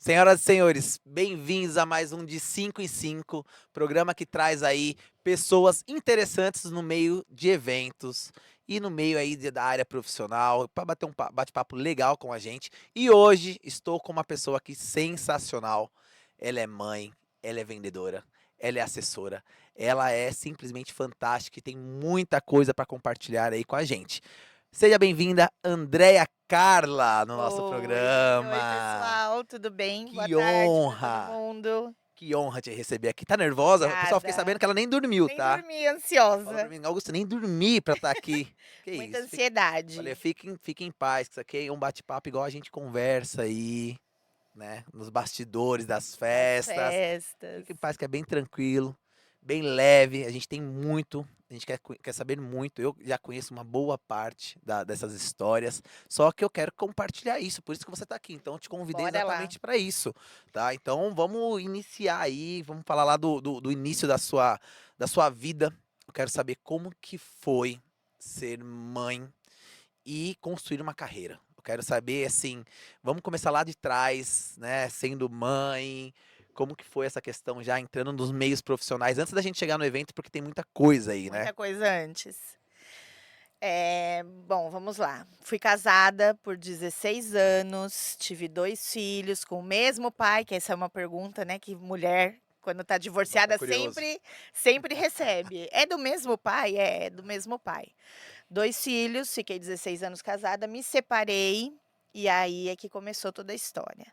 Senhoras e senhores, bem-vindos a mais um de 5 em 5, programa que traz aí pessoas interessantes no meio de eventos e no meio aí da área profissional, para bater um bate-papo legal com a gente. E hoje estou com uma pessoa aqui sensacional. Ela é mãe, ela é vendedora, ela é assessora, ela é simplesmente fantástica e tem muita coisa para compartilhar aí com a gente. Seja bem-vinda, Andréia Carla, no nosso Oi, programa. pessoal, tudo bem? Boa Que tarde para todo honra! mundo. Que honra te receber aqui. Tá nervosa? O pessoal, fiquei sabendo Obrigada. que ela nem dormiu, Nem tá? dormi, Falou pra ansiosa. mim: "Augusto, nem dormi pra estar aqui". Que Muita isso, olha, ansiedade. fique em paz, que isso aqui é um bate-papo igual a gente conversa aí, né, nos bastidores das Das festas. festas. Fique em paz que é bem tranquilo, bem leve, a gente tem muito, a gente quer saber muito, eu já conheço uma boa parte dessas histórias, só que eu quero compartilhar isso, por isso que você está aqui, então eu te convidei Bora lá. exatamente para isso, tá. Então vamos iniciar aí, vamos falar lá do início da sua vida, eu quero saber como que foi ser mãe e construir uma carreira. Eu quero saber, assim, vamos começar lá de trás, né, sendo mãe, como que foi essa questão já entrando nos meios profissionais, antes da gente chegar no evento, porque tem muita coisa aí, né. Muita coisa antes. Bom, vamos lá. Fui casada por 16 anos, tive 2 filhos com o mesmo pai, que essa é uma pergunta, né, que mulher, quando tá Bota divorciada, curioso. sempre recebe. "É do mesmo pai?" É do mesmo pai. 2 filhos, fiquei 16 anos casada, me separei, e aí é que começou toda a história.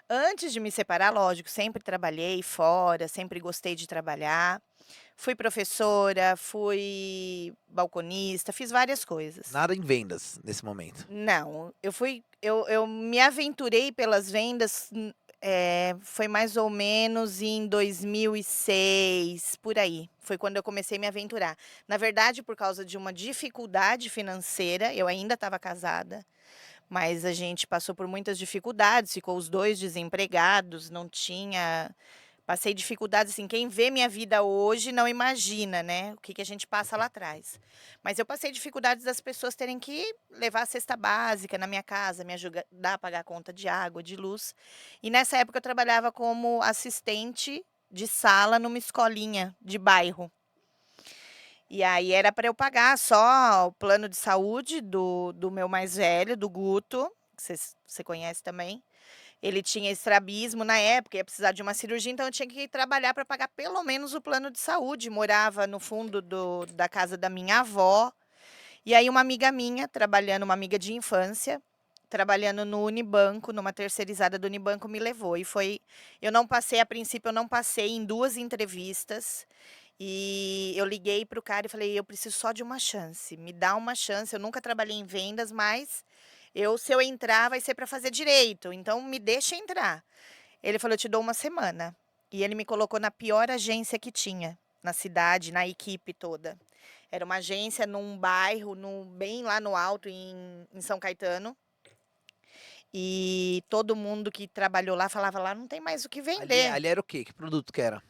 Antes de me separar, lógico, sempre trabalhei fora, sempre gostei de trabalhar. Fui professora, fui balconista, fiz várias coisas. Nada em vendas nesse momento. Não, eu me aventurei pelas vendas, foi mais ou menos em 2006, por aí. Foi quando eu comecei a me aventurar. Na verdade, por causa de uma dificuldade financeira, eu ainda estava casada, mas a gente passou por muitas dificuldades, ficou os 2 desempregados, não tinha. Passei dificuldades, assim, quem vê minha vida hoje não imagina, né, o que que a gente passa lá atrás. Mas eu passei dificuldades das pessoas terem que levar a cesta básica na minha casa, me ajudar a pagar a conta de água, de luz. E nessa época eu trabalhava como assistente de sala numa escolinha de bairro. E aí era para eu pagar só o plano de saúde do meu mais velho, do Guto, que você conhece também. Ele tinha estrabismo na época, ia precisar de uma cirurgia, então eu tinha que trabalhar para pagar pelo menos o plano de saúde. Morava no fundo da casa da minha avó. E aí uma amiga minha, trabalhando, uma amiga de infância, trabalhando no Unibanco, numa terceirizada do Unibanco, me levou. E foi. Eu não passei, a princípio, eu não passei em 2 entrevistas. E eu liguei para o cara e falei: eu preciso só de uma chance. Me dá uma chance. Eu nunca trabalhei em vendas, mas se eu entrar, vai ser para fazer direito. Então me deixa entrar. Ele falou: "Eu te dou uma semana". E ele me colocou na pior agência que tinha, na cidade, na equipe toda. Era uma agência num bairro, bem lá no alto, em São Caetano. E todo mundo que trabalhou lá falava: "Lá não tem mais o que Ali vender". ali era o quê? Que produto que era?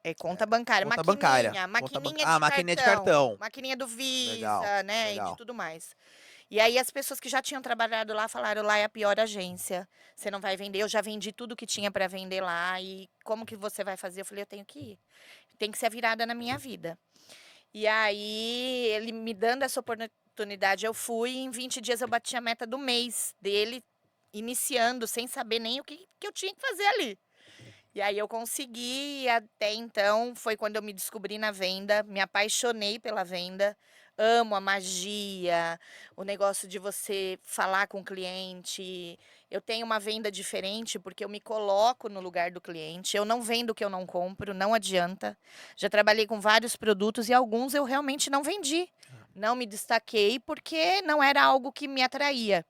É conta bancária, Conta bancária. maquininha de Maquininha de cartão, cartão. maquininha do Legal, Visa, né, e de legal. tudo mais. E aí as pessoas que já tinham trabalhado lá falaram: "Lá é a pior agência, você não vai vender". Eu já vendi tudo que tinha para vender lá e como que você vai fazer? Eu falei: "Eu tenho que ir, tem que ser a virada na minha vida". E aí ele me dando essa oportunidade, eu fui e em 20 dias eu bati a meta do mês dele, iniciando, sem saber nem o que eu tinha que fazer ali. E aí eu consegui, até então foi quando eu me descobri na venda, me apaixonei pela venda, amo a magia, o negócio de você falar com o cliente. Eu tenho uma venda diferente porque eu me coloco no lugar do cliente. Eu não vendo o que eu não compro, não adianta. Já trabalhei com vários produtos e alguns eu realmente não vendi. Não me destaquei porque não era algo que me atraía,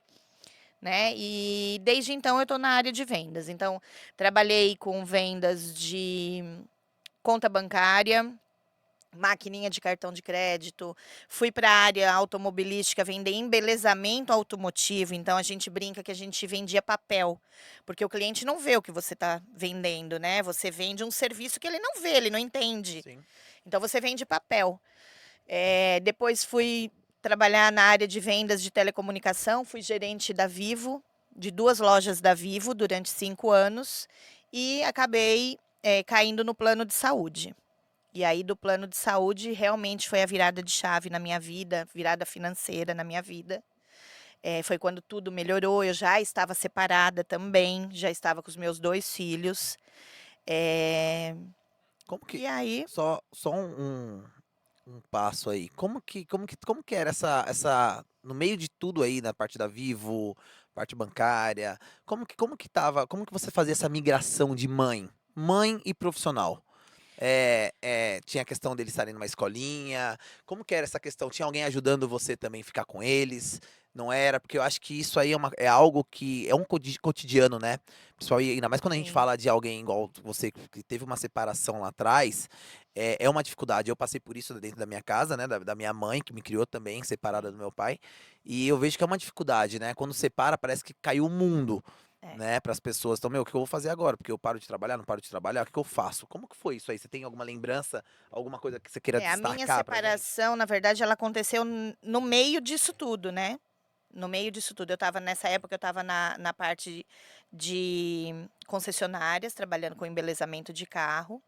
né, e desde então eu estou na área de vendas. Então, trabalhei com vendas de conta bancária, maquininha de cartão de crédito, fui para a área automobilística vender embelezamento automotivo, então a gente brinca que a gente vendia papel, porque o cliente não vê o que você está vendendo, né, você vende um serviço que ele não vê, ele não entende. Sim. Então você vende papel. Depois fui trabalhar na área de vendas de telecomunicação, fui gerente da Vivo, de 2 lojas da Vivo durante 5 anos e acabei, caindo no plano de saúde. E aí do plano de saúde realmente foi a virada de chave na minha vida, virada financeira na minha vida. Foi quando tudo melhorou, eu já estava separada também, já estava com os meus 2 filhos. Eh, Como que e aí só um passo aí, como que era essa no meio de tudo aí, na parte da Vivo, parte bancária, como que você fazia essa migração de mãe e profissional? Tinha a questão deles estarem numa escolinha, como que era essa questão? Tinha alguém ajudando você também ficar com eles? Não era? Porque eu acho que isso aí é algo que é um cotidiano, né, pessoal, e ainda mais quando a gente sim, fala de alguém igual você que teve uma separação lá atrás, é uma dificuldade. Eu passei por isso dentro da minha casa, né, da minha mãe, que me criou também, separada sim, do meu pai, e eu vejo que é uma dificuldade, né, quando separa parece que caiu o mundo, é. né, para as pessoas. Então, meu, o que eu vou fazer agora? Porque eu paro de trabalhar, não paro de trabalhar, o que que eu faço? Como que foi isso aí? Você tem alguma lembrança, alguma coisa que você queira A minha destacar pra gente? separação, na verdade, ela aconteceu no meio disso tudo, né. No meio disso tudo. Eu estava nessa época, eu estava na parte de concessionárias, trabalhando com embelezamento de carro.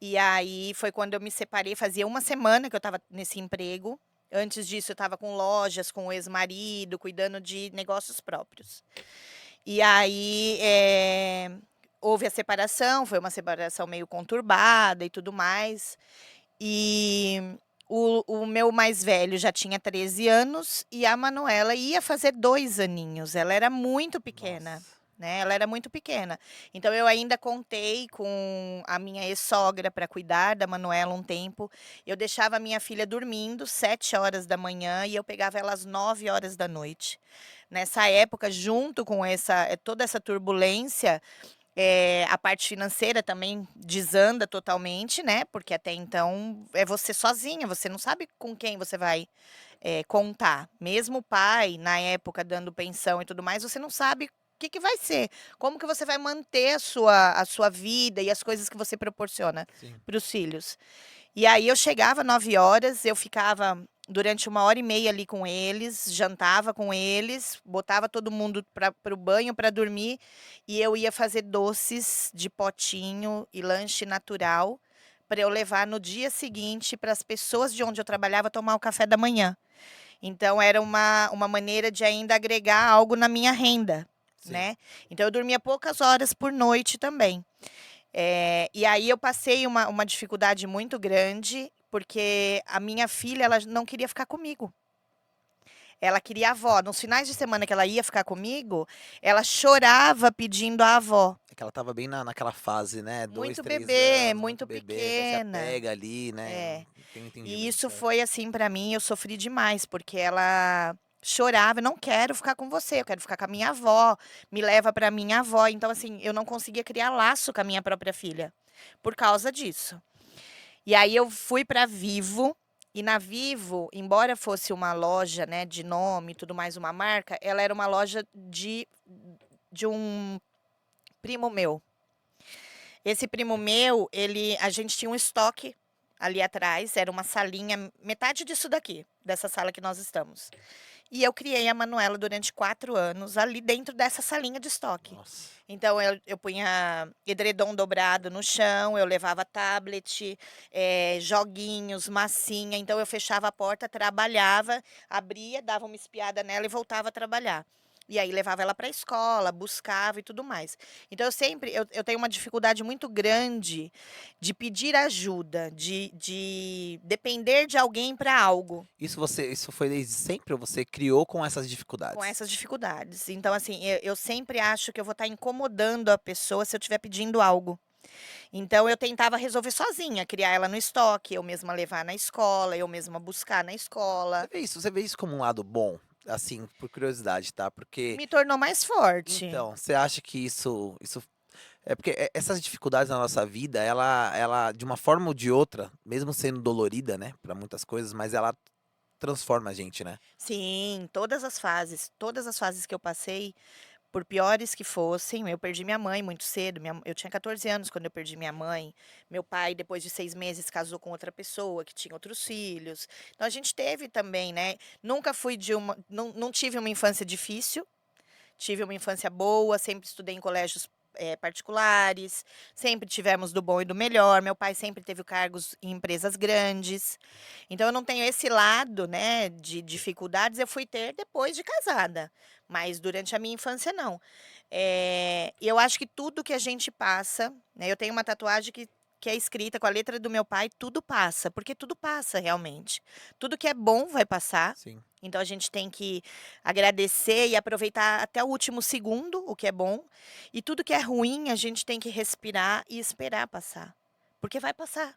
E aí foi quando eu me separei, fazia uma semana que eu estava nesse emprego. Antes disso eu estava com lojas, com o ex-marido, cuidando de negócios próprios. E aí, houve a separação, foi uma separação meio conturbada e tudo mais. E o meu mais velho já tinha 13 anos e a Manuela ia fazer 2 aninhos, ela era muito pequena, Nossa. né, ela era muito pequena. Então eu ainda contei com a minha ex-sogra para cuidar da Manuela um tempo. Eu deixava a minha filha dormindo 7 horas da manhã e eu pegava ela às 9 horas da noite. Nessa época, junto com toda essa turbulência, a parte financeira também desanda totalmente, né, porque até então é você sozinha, você não sabe com quem você vai, contar. Mesmo o pai, na época, dando pensão e tudo mais, você não sabe o que que vai ser, como que você vai manter a sua vida e as coisas que você proporciona Sim. para os filhos. E aí eu chegava 9 horas, eu ficava durante 1 hora e meia ali com eles, jantava com eles, botava todo mundo para o banho para dormir, e eu ia fazer doces de potinho e lanche natural para eu levar no dia seguinte para as pessoas de onde eu trabalhava tomar o café da manhã. Então era uma maneira de ainda agregar algo na minha renda, Sim. né. Então eu dormia poucas horas por noite também. E aí eu passei uma dificuldade muito grande, porque a minha filha, ela não queria ficar comigo. Ela queria a avó. Nos finais de semana que ela ia ficar comigo, ela chorava pedindo a avó. É que ela estava bem naquela fase, né, 2, Muito 3 bebê, anos, muito muito bebê, daí se pequena. apega ali, né, É. tem um E entendimento isso certo. foi assim para mim, eu sofri demais, porque ela chorava: "Eu não quero ficar com você, eu quero ficar com a minha avó, me leva para minha avó". Então assim, eu não conseguia criar laço com a minha própria filha, por causa disso. E aí eu fui para Vivo, e na Vivo, embora fosse uma loja, né, de nome e tudo mais, uma marca, ela era uma loja de um primo meu. Esse primo meu, a gente tinha um estoque ali atrás, era uma salinha, metade disso daqui, dessa sala que nós estamos. E eu criei a Manuela durante 4 anos ali dentro dessa salinha de estoque. Nossa. Então eu punha edredom dobrado no chão, eu levava tablet, joguinhos, massinha, então eu fechava a porta, trabalhava, abria, dava uma espiada nela e voltava a trabalhar. E aí levava ela para a escola, buscava e tudo mais. Então eu tenho uma dificuldade muito grande de pedir ajuda, de depender de alguém para algo. Isso foi desde sempre ou você criou com essas Com dificuldades? essas dificuldades. Então, assim, eu sempre acho que eu vou estar incomodando a pessoa se eu estiver pedindo algo. Então, eu tentava resolver sozinha, criar ela no estoque, eu mesma levar na escola, eu mesma buscar na escola. Você vê isso como um lado bom? Assim, por curiosidade, tá, porque Me tornou mais forte. então, você acha que isso é porque essas dificuldades na nossa vida, ela de uma forma ou de outra, mesmo sendo dolorida, né, pra muitas coisas, mas ela transforma a gente, né. Sim, todas as fases que eu passei, por piores que fossem, eu perdi minha mãe muito cedo, eu tinha 14 anos quando eu perdi minha mãe, meu pai depois de 6 meses casou com outra pessoa que tinha outros filhos, então a gente teve também, né, nunca fui de uma não tive uma infância difícil, tive uma infância boa, sempre estudei em colégios particulares, sempre tivemos do bom e do melhor. Meu pai sempre teve cargos em empresas grandes. Então, eu não tenho esse lado, né, de dificuldades, eu fui ter depois de casada, mas durante a minha infância, não. Eu acho que tudo que a gente passa, né, eu tenho uma tatuagem que é escrita com a letra do meu pai, tudo passa, porque tudo passa realmente. Tudo que é bom vai passar. Sim. Então a gente tem que agradecer e aproveitar até o último segundo o que é bom. E tudo que é ruim, a gente tem que respirar e esperar passar. Porque vai passar.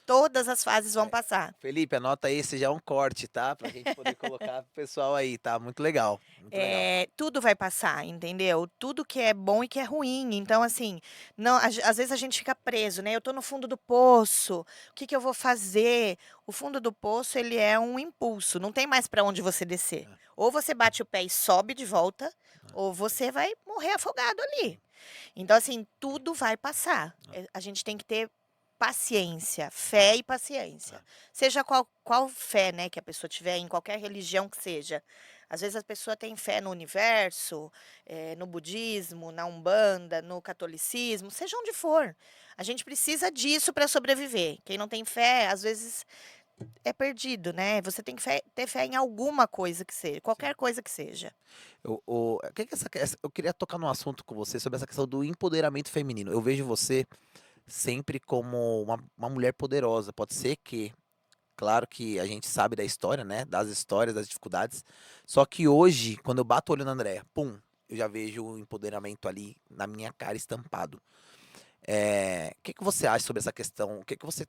Todas as fases vão É. passar. Felipe, anota aí, esse já é um corte, tá? Pra gente poder colocar pro pessoal aí, tá? Muito legal, muito legal. Tudo vai passar, entendeu? Tudo que é bom e que é ruim. Então, assim, não, às vezes a gente fica preso, né? Eu tô no fundo do poço, o que que eu vou fazer? O fundo do poço, ele é um impulso, não tem mais para onde você descer. É, Ou você bate o pé e sobe de volta, ou você vai morrer afogado ali. Então, assim, tudo vai passar. A gente tem que ter paciência, fé e paciência. é. Seja qual fé, né, que a pessoa tiver, em qualquer religião que seja. Às vezes a pessoa tem fé no universo, no budismo, na umbanda, no catolicismo, seja onde for. A gente precisa disso para sobreviver. Quem não tem fé, às vezes é perdido, né? Você tem que ter fé em alguma coisa que seja, Sim. qualquer coisa que seja. O que que eu queria tocar num assunto com você sobre essa questão do empoderamento feminino. Eu vejo você sempre como uma mulher poderosa. Pode ser que, claro que a gente sabe da história, né? Das histórias, das dificuldades. Só que hoje, quando eu bato o olho na Andréia, pum, eu já vejo o empoderamento ali na minha cara estampado. O que que você acha sobre essa questão? O que que você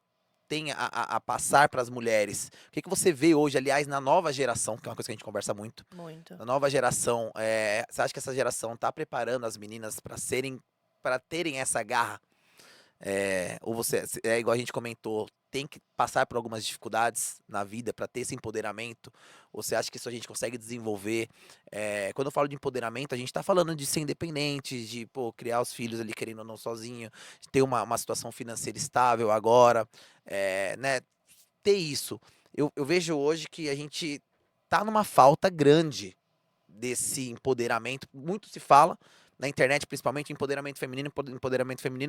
tem a passar para as mulheres? O que que você vê hoje, aliás, na nova geração, que é uma coisa que a gente conversa muito, Muito. na nova geração, você acha que essa geração está preparando as meninas para terem essa garra? Ou você, é igual a gente comentou, tem que passar por algumas dificuldades na vida para ter esse empoderamento? Ou você acha que isso a gente consegue desenvolver? Quando eu falo de empoderamento, a gente está falando de ser independente, de pô, criar os filhos ali querendo ou não sozinho, de ter uma situação financeira estável agora, né? Ter isso. Eu vejo hoje que a gente tá numa falta grande desse empoderamento. Muito se fala na internet, principalmente, empoderamento feminino,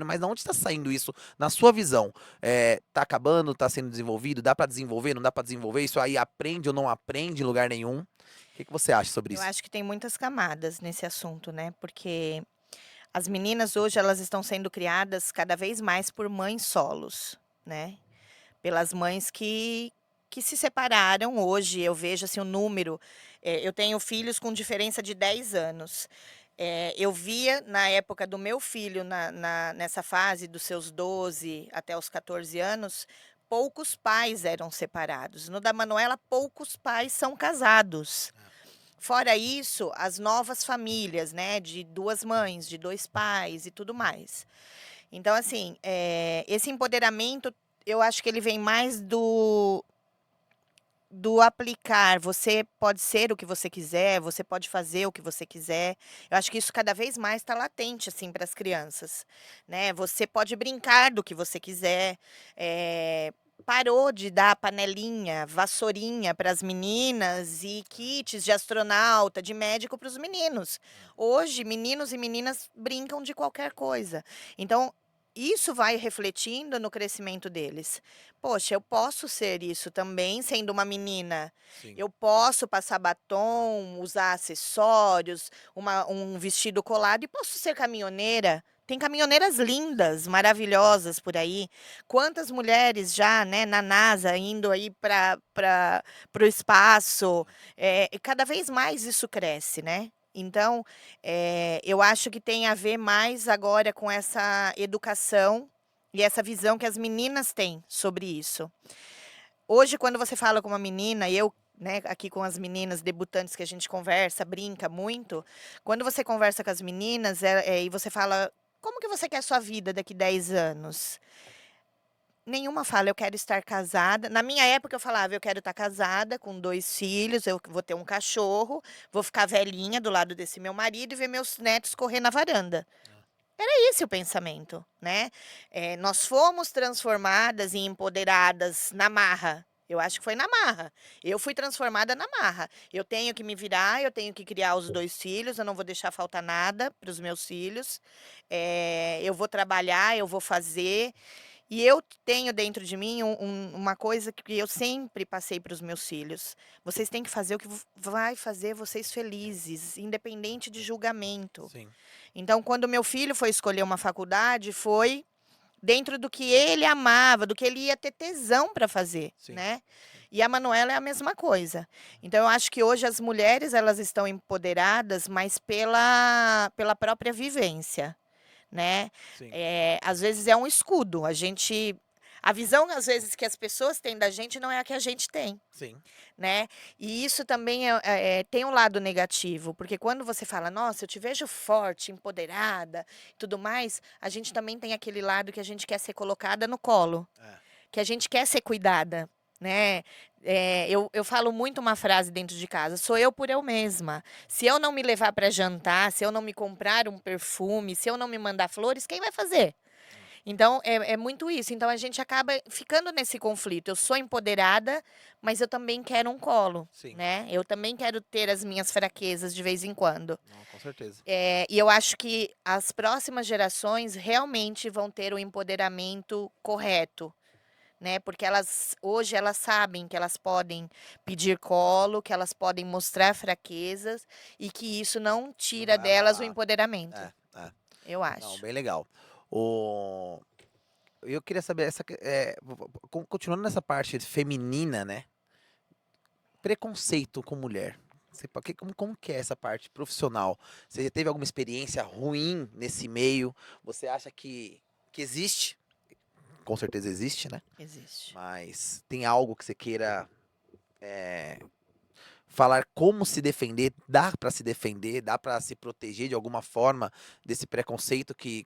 mas de onde está saindo isso na sua visão? Tá acabando, tá sendo desenvolvido, dá para desenvolver, não dá para desenvolver? Isso aí aprende ou não aprende em lugar nenhum? O que que você acha sobre Eu isso? acho que tem muitas camadas nesse assunto, né? Porque as meninas hoje elas estão sendo criadas cada vez mais por mães solos, né? Pelas mães que se separaram hoje. Eu vejo assim o número. Eu tenho filhos com diferença de 10 anos. Eu via na época do meu filho, nessa fase dos seus 12 até os 14 anos, poucos pais eram separados. No da Manuela, poucos pais são casados. Fora isso, as novas famílias, né, de 2 mães, de 2 pais e tudo mais. Então, assim, esse empoderamento, eu acho que ele vem mais do aplicar. Você pode ser o que você quiser, você pode fazer o que você quiser. Eu acho que isso cada vez mais está latente, assim, para as crianças, né. Você pode brincar do que você quiser, parou de dar panelinha, vassourinha para as meninas e kits de astronauta, de médico para os meninos. Hoje, meninos e meninas brincam de qualquer coisa. Então, isso vai refletindo no crescimento deles. Poxa, eu posso ser isso também sendo uma menina. Sim. Eu posso passar batom, usar acessórios, um vestido colado e posso ser caminhoneira. Tem caminhoneiras lindas, maravilhosas por aí. Quantas mulheres já, né, na NASA, indo aí para o espaço. E cada vez mais isso cresce, né? Então, eu acho que tem a ver mais agora com essa educação e essa visão que as meninas têm sobre isso. Hoje, quando você fala com uma menina, e eu, né, aqui com as meninas debutantes que a gente conversa, brinca muito, quando você conversa com as meninas e você fala, como que você quer a sua vida daqui 10 anos? Nenhuma fala, eu quero estar casada. Na minha época, eu falava, eu quero estar casada com 2 filhos, eu vou ter um cachorro, vou ficar velhinha do lado desse meu marido e ver meus netos correr na varanda. É esse o pensamento, né? Nós fomos transformadas e empoderadas na marra. Eu acho que foi na marra. Eu fui transformada na marra. Eu tenho que me virar, eu tenho que criar os 2 filhos, eu não vou deixar faltar nada para os meus filhos. Eu vou trabalhar, eu vou fazer. E eu tenho dentro de mim uma coisa que eu sempre passei para os meus filhos. Vocês têm que fazer o que vai fazer vocês felizes, independente de julgamento. Sim, Então, quando meu filho foi escolher uma faculdade, foi dentro do que ele amava, do que ele ia ter tesão para fazer, sim, né. sim, E a Manuela é a mesma coisa. Então eu acho que hoje as mulheres elas estão empoderadas, mas pela própria vivência, né. sim, Às vezes é um escudo, a visão às vezes que as pessoas têm da gente não é a que a gente tem. sim. Né. E isso também tem um lado negativo, porque quando você fala: "Nossa, eu te vejo forte, empoderada e tudo mais", a gente também tem aquele lado que a gente quer ser colocada no colo, É, que a gente quer ser cuidada, né. Eu falo muito uma frase dentro de casa: "Sou eu por eu mesma". Se eu não me levar para jantar, se eu não me comprar um perfume, se eu não me mandar flores, quem vai fazer? Então, é muito isso. Então, a gente acaba ficando nesse conflito. Eu sou empoderada, mas eu também quero um colo, sim. né? Eu também quero ter as minhas fraquezas de vez em quando. Não, com certeza. E eu acho que as próximas gerações realmente vão ter o empoderamento correto, né? Porque hoje elas sabem que elas podem pedir colo, que elas podem mostrar fraquezas e que isso não Não tira é delas o má. empoderamento, É, é. eu Não, acho. bem legal. O eu queria saber continuando nessa parte feminina, né, preconceito com mulher. Você po que como que é essa parte profissional? Você já teve alguma experiência ruim nesse meio? Você acha que existe? Com certeza existe, né, Existe. mas tem algo que você queira, eh falar como se defender, dá para se defender, dá para se proteger de alguma forma desse preconceito que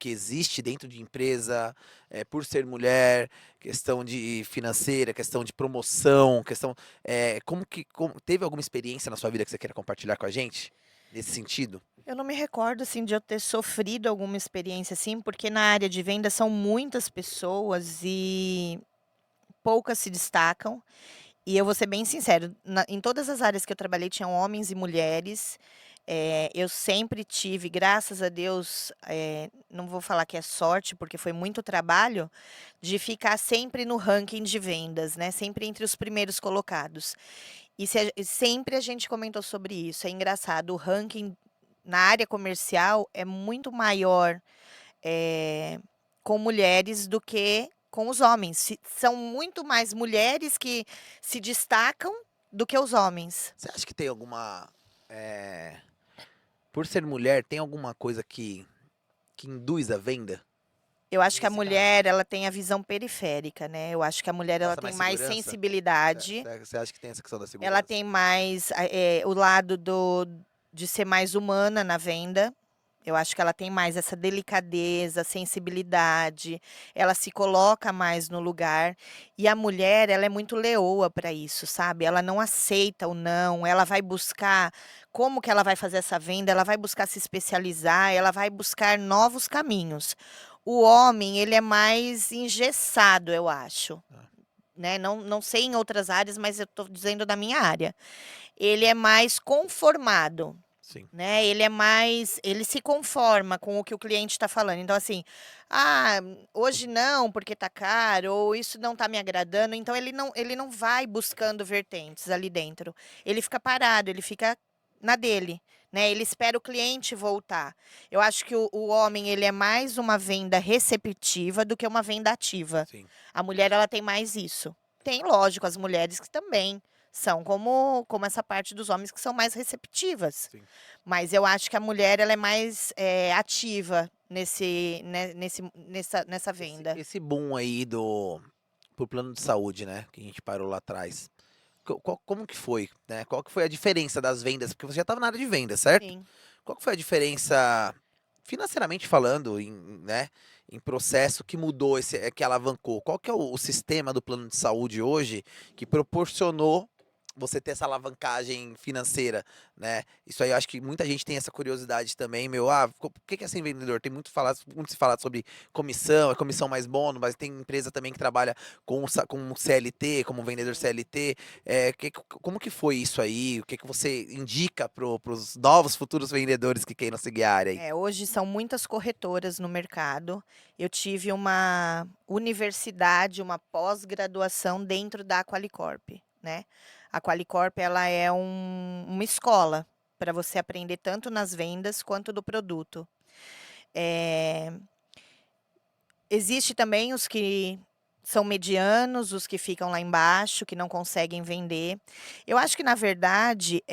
existe dentro de empresa, por ser mulher, questão de financeira, questão de promoção, questão, teve alguma experiência na sua vida que você queira compartilhar com a gente, nesse sentido? Eu não me recordo, assim, de eu ter sofrido alguma experiência assim, porque na área de venda são muitas pessoas e poucas se destacam. E eu vou ser bem sincero, em todas as áreas que eu trabalhei tinham homens e mulheres. Eu sempre tive, graças a Deus, não vou falar que é sorte, porque foi muito trabalho, de ficar sempre no ranking de vendas, né? Sempre entre os primeiros colocados. E sempre a gente comentou sobre isso. É engraçado, o ranking na área comercial é muito maior, eh, com mulheres do que com os homens. São muito mais mulheres que se destacam do que os homens. Você acha que tem alguma, por ser mulher, tem alguma coisa que induz a venda, Eu acho que a nesse caso? mulher, ela tem a visão periférica, né. Eu acho que a mulher, ela Passa tem mais mais segurança? sensibilidade, Você acha que tem essa questão da ela segurança? tem mais, o lado de ser mais humana na venda. Eu acho que ela tem mais essa delicadeza, sensibilidade, ela se coloca mais no lugar. E a mulher, ela é muito leoa para isso, sabe? Ela não aceita o não, ela vai buscar como que ela vai fazer essa venda, ela vai buscar se especializar, ela vai buscar novos caminhos. O homem, ele é mais engessado, eu acho, Ah, né? Não sei em outras áreas, mas eu estou dizendo da minha área. Ele é mais conformado. sim, Né, ele se conforma com o que o cliente está falando. Então, assim: "Ah, hoje não, porque tá caro", ou "Isso não tá me agradando", então ele não vai buscando vertentes ali dentro. Ele fica parado, ele fica na dele, né, ele espera o cliente voltar. Eu acho que o homem, ele é mais uma venda receptiva do que uma venda ativa. sim, A mulher, ela tem mais isso. Tem, lógico, as mulheres que também são como essa parte dos homens que são mais receptivas. sim. Mas eu acho que a mulher ela é mais, ativa nessa venda. Esse boom aí pro plano de saúde, né, que a gente parou lá atrás, como que foi, né? Qual que foi a diferença das vendas? Porque você já estava na área de venda, certo? Sim. Qual que foi a diferença, financeiramente falando, né, em processo que mudou que alavancou? Qual que é o sistema do plano de saúde hoje que proporcionou você ter essa alavancagem financeira, né? Isso aí eu acho que muita gente tem essa curiosidade também, meu. Por que é ser vendedor? Tem muito se falar sobre comissão, é comissão mais bônus, mas tem empresa também que trabalha com CLT, como vendedor Sim. CLT. Como que foi isso aí? O que você indica para os novos futuros vendedores que queiram seguir a área aí? Hoje são muitas corretoras no mercado. Eu tive uma universidade, uma pós-graduação dentro da Qualicorp, né. A Qualicorp ela é uma escola para você aprender tanto nas vendas quanto do produto. Eh Existe também os que são medianos, os que ficam lá embaixo, que não conseguem vender. Eu acho que, na verdade,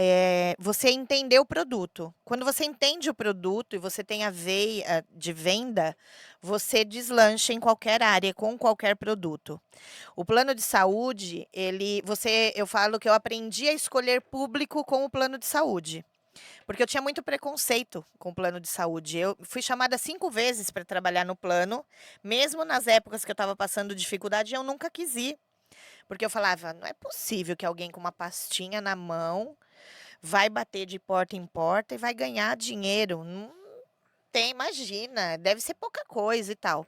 você entender o produto. Quando você entende o produto e você tem a veia de venda, você deslancha em qualquer área, com qualquer produto. O plano de saúde, eu falo que eu aprendi a escolher público com o plano de saúde. Porque eu tinha muito preconceito com o plano de saúde. Eu fui chamada 5 vezes para trabalhar no plano, mesmo nas épocas que eu estava passando dificuldade, eu nunca quis ir. Porque eu falava: "Não é possível que alguém com uma pastinha na mão vai bater de porta em porta e vai ganhar dinheiro, não tem, imagina, deve ser pouca coisa e tal".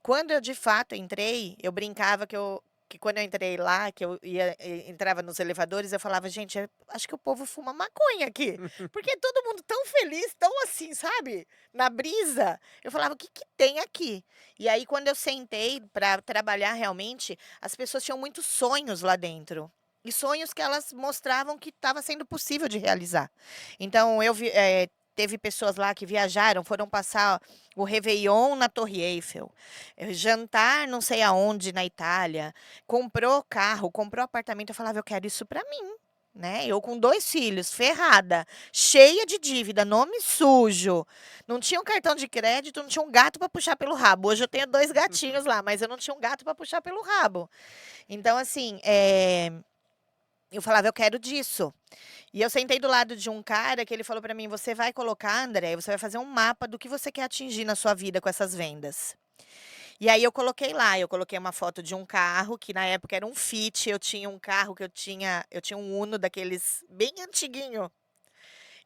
Quando eu de fato entrei, eu brincava que quando eu entrei lá, que eu entrava nos elevadores, eu falava: "Gente, acho que o povo fuma maconha aqui", porque todo mundo tão feliz, tão assim, sabe, na brisa. Eu falava: "O que que tem aqui?". E aí quando eu sentei para trabalhar realmente, as pessoas tinham muitos sonhos lá dentro, e sonhos que elas mostravam que estava sendo possível de realizar. Então teve pessoas lá que viajaram, foram passar o réveillon na Torre Eiffel, jantar não sei aonde na Itália, comprou carro, comprou apartamento. Eu falava: "Eu quero isso para mim", né. Eu com 2 filhos, ferrada, cheia de dívida, nome sujo, não tinha um cartão de crédito, não tinha um gato para puxar pelo rabo. Hoje eu tenho 2 gatinhos lá, mas eu não tinha um gato para puxar pelo rabo. Então assim, eu falava: "Eu quero disso". E eu sentei do lado de um cara que ele falou para mim: "Você vai colocar, André, você vai fazer um mapa do que você quer atingir na sua vida com essas vendas". E aí eu coloquei uma foto de um carro, que na época era um Fit, eu tinha um carro que eu tinha um Uno daqueles bem antiguinho,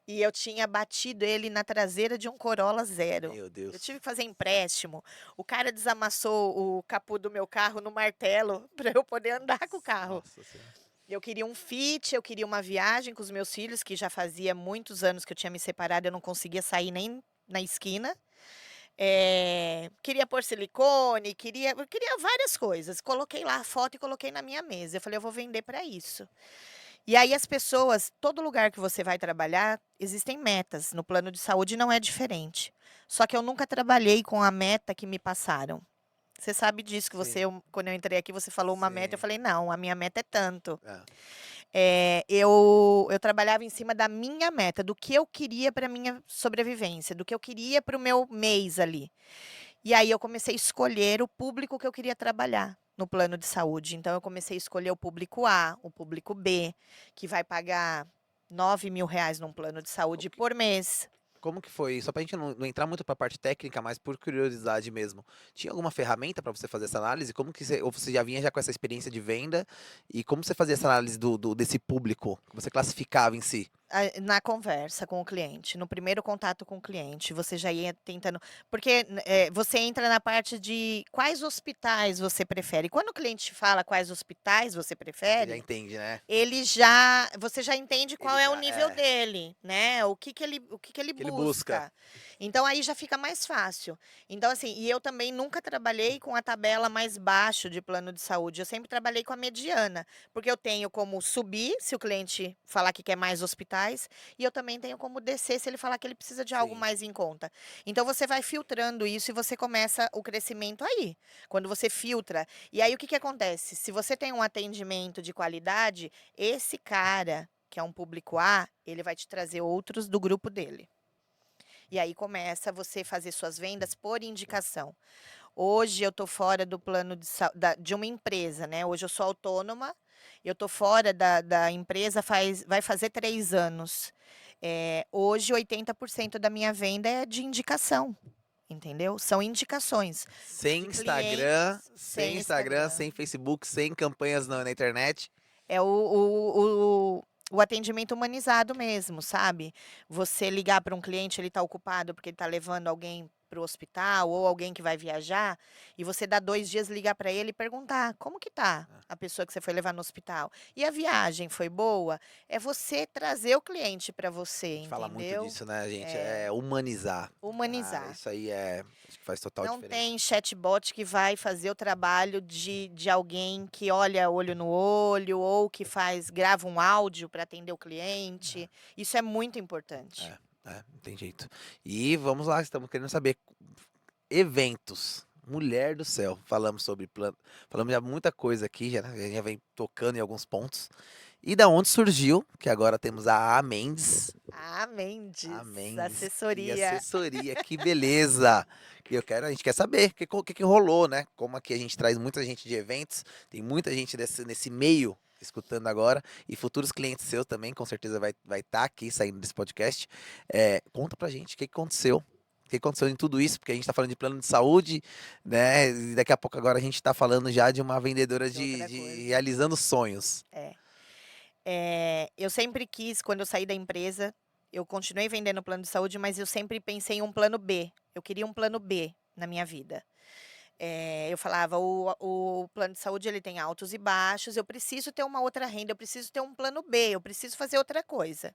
e eu tinha batido ele na traseira de um Corolla zero. Meu Eu Deus. tive que fazer empréstimo, o cara desamassou o capô do meu carro no martelo para eu poder andar com o carro. Nossa senhora. Eu queria um Fit, eu queria uma viagem com os meus filhos, que já fazia muitos anos que eu tinha me separado, eu não conseguia sair nem na esquina. Queria pôr silicone, eu queria várias coisas. Coloquei lá a foto e coloquei na minha mesa. Eu falei: "Eu vou vender para isso". E aí as pessoas, todo lugar que você vai trabalhar, existem metas. No plano de saúde não é diferente. Só que eu nunca trabalhei com a meta que me passaram. Você sabe disso, que Sim, quando eu entrei aqui, você falou uma meta, eu sim. falei: "Não, a minha meta é tanto". É. Eu trabalhava em cima da minha meta, do que eu queria para minha sobrevivência, do que eu queria para o meu mês ali. E aí eu comecei a escolher o público que eu queria trabalhar no plano de saúde. Então eu comecei a escolher o público A, o público B, que vai pagar R$ 9.000 num plano de saúde por mês. Como que foi? Só pra gente não entrar muito pra parte técnica, mas por curiosidade mesmo. Tinha alguma ferramenta pra você fazer essa análise? Como que ou você já vinha já com essa experiência de venda? E como você fazia essa análise desse público que você classificava em si? Na conversa com o cliente, no primeiro contato com o cliente, você já ia tentando, porque, você entra na parte de quais hospitais você prefere. Quando o cliente fala quais hospitais você Você já prefere, entende, né? você já entende qual Ele é o já nível dele, né, o que que ele que ele busca. busca. Então aí já fica mais fácil. Então assim, e eu também nunca trabalhei com a tabela mais baixo de plano de saúde, eu sempre trabalhei com a mediana, porque eu tenho como subir, se o cliente falar que quer mais hospitais, e eu também tenho como descer se ele falar que ele precisa de algo Sim. mais em conta. Então você vai filtrando isso e você começa o crescimento aí, quando você filtra. E aí o que que acontece? Se você tem um atendimento de qualidade, esse cara, que é um público A, ele vai te trazer outros do grupo dele. E aí começa você fazer suas vendas por indicação. Hoje eu estou fora do plano de uma empresa, né? Hoje eu sou autônoma, eu estou fora da empresa vai fazer 3 anos. Hoje 80% da minha venda é de indicação, entendeu? São indicações Sem de Instagram, clientes sem sem Instagram. Facebook, sem campanhas na internet. É o atendimento humanizado mesmo, sabe? Você ligar para um cliente, ele está ocupado porque ele está levando alguém para o hospital ou alguém que vai viajar, e você dá 2 dias ligar para ele e perguntar como que tá a pessoa que você foi levar no hospital. E a viagem foi boa? É você trazer o cliente para A você, gente fala muito entendeu? disso, né, gente? É, É humanizar. Cara, humanizar. isso aí acho que faz total Não diferença. tem chatbot que vai fazer o trabalho de alguém que olha olho no olho ou que grava um áudio para atender o cliente. Isso é muito importante. Não tem jeito. E vamos lá, estamos querendo saber. Eventos. Mulher do céu. Falamos sobre plano. Falamos já muita coisa aqui, já, né? A gente já vem tocando em alguns pontos. E da onde surgiu, que agora temos a Mendes. Ah, A Mendes, Mendes, que assessoria. assessoria, que beleza! E a gente quer saber o que rolou, né? Como aqui a gente traz muita gente de eventos, tem muita gente nesse meio escutando agora, e futuros clientes seus também, com certeza vai estar aqui saindo desse podcast. Conta pra gente o que aconteceu. O que aconteceu em tudo isso? Porque a gente está falando de plano de saúde, né? E daqui a pouco agora a gente está falando já de uma vendedora De de, outra de coisa. realizando sonhos. É. Eu sempre quis, quando eu saí da empresa, eu continuei vendendo plano de saúde, mas eu sempre pensei em um plano B. Eu queria um plano B na minha vida. Eu falava, o plano de saúde ele tem altos e baixos, eu preciso ter uma outra renda, eu preciso ter um plano B, eu preciso fazer outra coisa.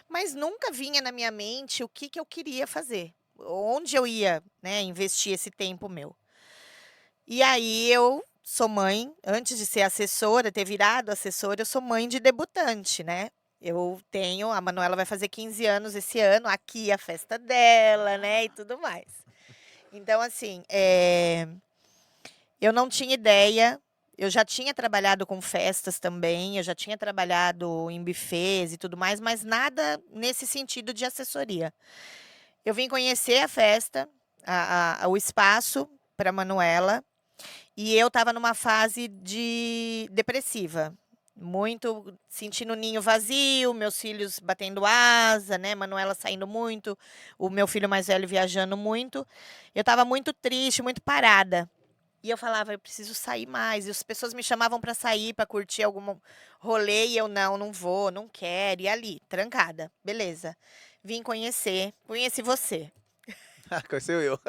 Mas nunca vinha na minha mente o que eu queria fazer, onde eu ia, né, investir esse tempo meu. E aí eu sou mãe, antes de ser assessora, ter virado assessora, eu sou mãe de debutante, né? A Manuela vai fazer 15 anos esse ano, aqui a festa dela, né, e tudo mais. Então, assim, eu não tinha ideia. Eu já tinha trabalhado com festas também, eu já tinha trabalhado em buffets e tudo mais, mas nada nesse sentido de assessoria. Eu vim conhecer a festa, o espaço para Manuela, e eu estava numa fase de depressiva, muito sentindo o ninho vazio, meus filhos batendo asa, né? Manuela saindo muito, o meu filho mais velho viajando muito. Eu estava muito triste, muito parada. E eu falava, eu preciso sair mais. E as pessoas me chamavam para sair, para curtir algum rolê, e eu não vou, não quero. E ali, trancada. Beleza. Vim conhecer, conheci você. Conheceu eu.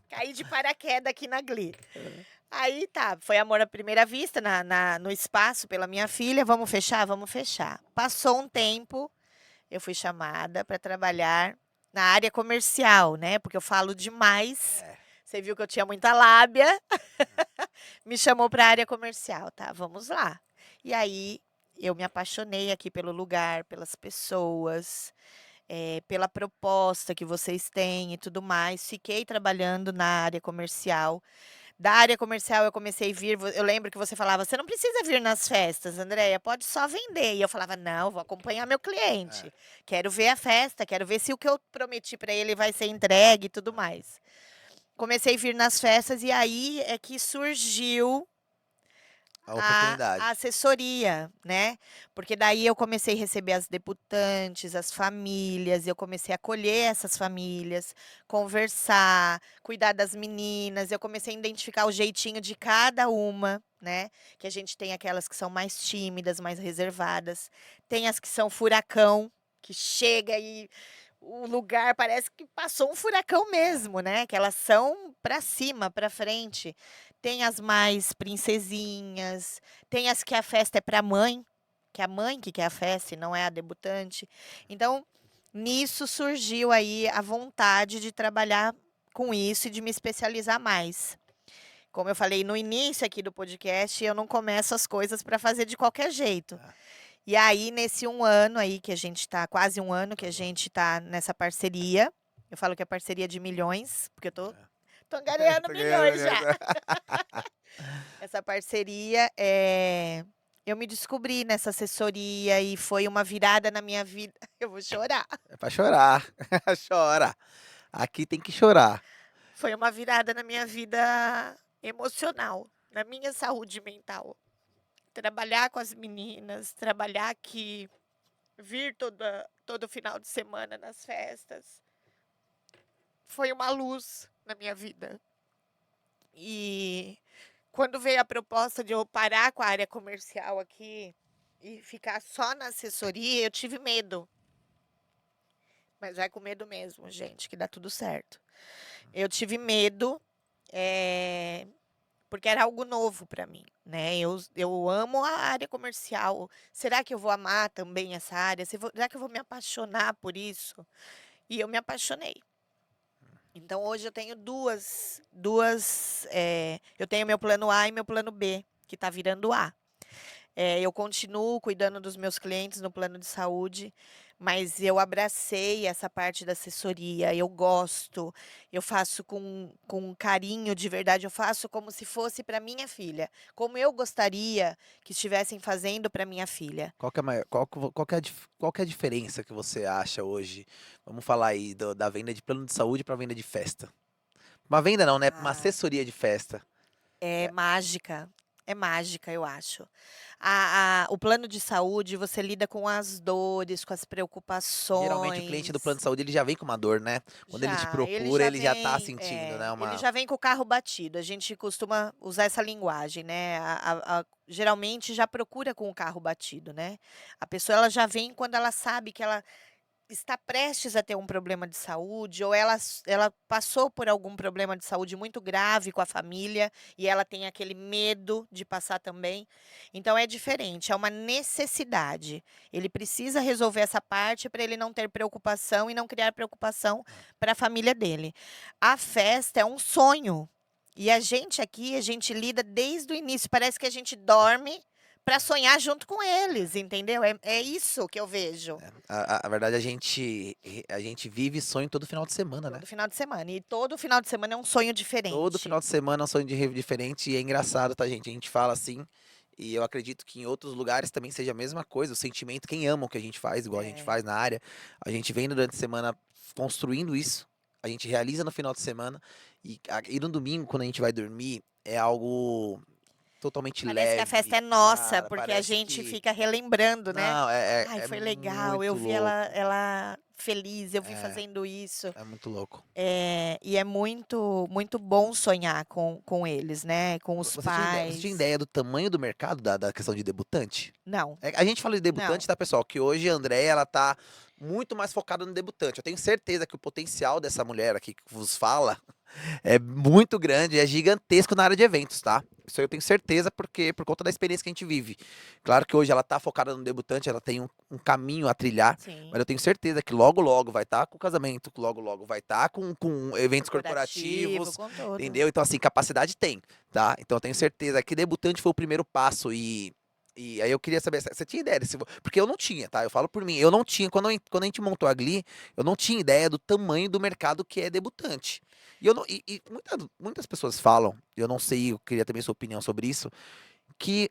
Caí de paraquedas aqui na Glee. Aí tá, foi amor à primeira vista no espaço pela minha filha. Vamos fechar? Vamos fechar. Passou um tempo, eu fui chamada para trabalhar na área comercial, né? Porque eu falo demais. Você viu que eu tinha muita lábia. Me chamou para a área comercial, tá? Vamos lá. E aí eu me apaixonei aqui pelo lugar, pelas pessoas, pela proposta que vocês têm e tudo mais. Fiquei trabalhando na área comercial. Da área comercial eu comecei a vir. Eu lembro que você falava: você não precisa vir nas festas, Andréia, pode só vender. E eu falava: não, vou acompanhar meu cliente. Quero ver a festa, quero ver se o que eu prometi para ele vai ser entregue e tudo mais. Comecei a vir nas festas e aí é que surgiu A a oportunidade. assessoria, né? Porque daí eu comecei a receber as debutantes, as famílias, eu comecei a acolher essas famílias, conversar, cuidar das meninas, eu comecei a identificar o jeitinho de cada uma, né? Que a gente tem aquelas que são mais tímidas, mais reservadas, tem as que são furacão, que chega e o lugar parece que passou um furacão mesmo, né? Que elas são para cima, para frente. Tem as mais princesinhas, tem as que a festa é para mãe, que é a mãe que quer a festa e não é a debutante. Então, nisso surgiu aí a vontade de trabalhar com isso e de me especializar mais. Como eu falei no início aqui do podcast, eu não começo as coisas para fazer de qualquer jeito. E aí, nesse 1 ano aí, que a gente está, quase 1 ano que a gente está nessa parceria, eu falo que é parceria de milhões, porque eu tô angariando Tô ganhando, milhões já. ganhando. Essa parceria, eu me descobri nessa assessoria e foi uma virada na minha vida. Eu vou chorar. É pra chorar. Chora. Aqui tem que chorar. Foi uma virada na minha vida emocional, na minha saúde mental. Trabalhar com as meninas, trabalhar aqui, vir todo final de semana nas festas, foi uma luz na minha vida. E quando veio a proposta de eu parar com a área comercial aqui, e ficar só na assessoria, eu tive medo. Mas vai com medo mesmo, gente, que dá tudo certo. Eu tive medo, eh, porque era algo novo para mim, né. Eu amo a área comercial. Será que eu vou amar também essa área? Será que eu vou me apaixonar por isso? E eu me apaixonei. Então hoje eu tenho eu tenho meu plano A e meu plano B, que está virando A. Eu continuo cuidando dos meus clientes no plano de saúde, mas eu abracei essa parte da assessoria, eu gosto, eu faço com carinho, de verdade, eu faço como se fosse para minha filha, como eu gostaria que estivessem fazendo para minha filha. Qual que é a maior qual que é a qual que é a diferença que você acha hoje, vamos falar aí da venda de plano de saúde para venda de festa? Uma venda não, né, uma Ah, assessoria de festa. É, é mágica, eu acho. O plano de saúde, você lida com as dores, com as geralmente o cliente do plano preocupações. de saúde ele já vem com uma dor, né. Quando ele te Já, procura, ele já tá sentindo, né, ele uma já vem com o carro batido, a gente costuma usar essa linguagem, né, geralmente já procura com o carro batido, né. A pessoa ela já vem quando ela sabe que ela está prestes a ter um problema de saúde ou ela passou por algum problema de saúde muito grave com a família e ela tem aquele medo de passar também. Então é diferente, é uma necessidade. Ele precisa resolver essa parte para ele não ter preocupação e não criar preocupação para a família dele. A festa é um sonho. E a gente aqui, a gente lida desde o início, parece que a gente dorme para sonhar junto com eles, entendeu? É isso que eu vejo. a verdade a gente vive sonho todo final de semana, né. Todo final de semana. E todo final de semana é um sonho Todo diferente. final de semana é um sonho diferente e é engraçado, tá, gente? A gente fala assim, e eu acredito que em outros lugares também seja a mesma coisa, o sentimento, quem ama o que a gente faz, igual a gente É, faz na área, a gente vem durante a semana construindo isso, a gente realiza no final de semana, e no domingo, quando a gente vai dormir, é algo totalmente parece que a festa leve, é nossa, cara, porque a parece gente que. fica relembrando, né. Não, "Ai, é foi legal, eu muito vi ela louco. ela feliz, eu vi É, fazendo isso". é muito louco. E é muito bom sonhar com eles, né, com os Você tinha pais. ideia do tamanho do mercado da questão de debutante? Não, A gente fala de debutante, não. tá, pessoal, que hoje a Andréia, ela tá muito mais focada no debutante. Eu tenho certeza que o potencial dessa mulher aqui que vos fala é muito grande, é gigantesco na área de eventos, tá? Isso aí eu tenho certeza porque por conta da experiência que a gente vive. Claro que hoje ela tá focada no debutante, ela tem um caminho a trilhar, mas Sim, eu tenho certeza que logo logo vai estar com casamento, que logo logo vai estar com eventos corporativo, corporativos, com tudo. entendeu? Então assim, capacidade tem, tá? Então eu tenho certeza que debutante foi o primeiro passo e aí eu queria saber, você tinha ideia desse, porque eu não tinha, tá? Eu falo por mim, eu não tinha, quando a gente montou a Glee, eu não tinha ideia do tamanho do mercado que é debutante. E, eu não, e muitas pessoas falam, eu não sei, eu queria também sua opinião sobre isso, que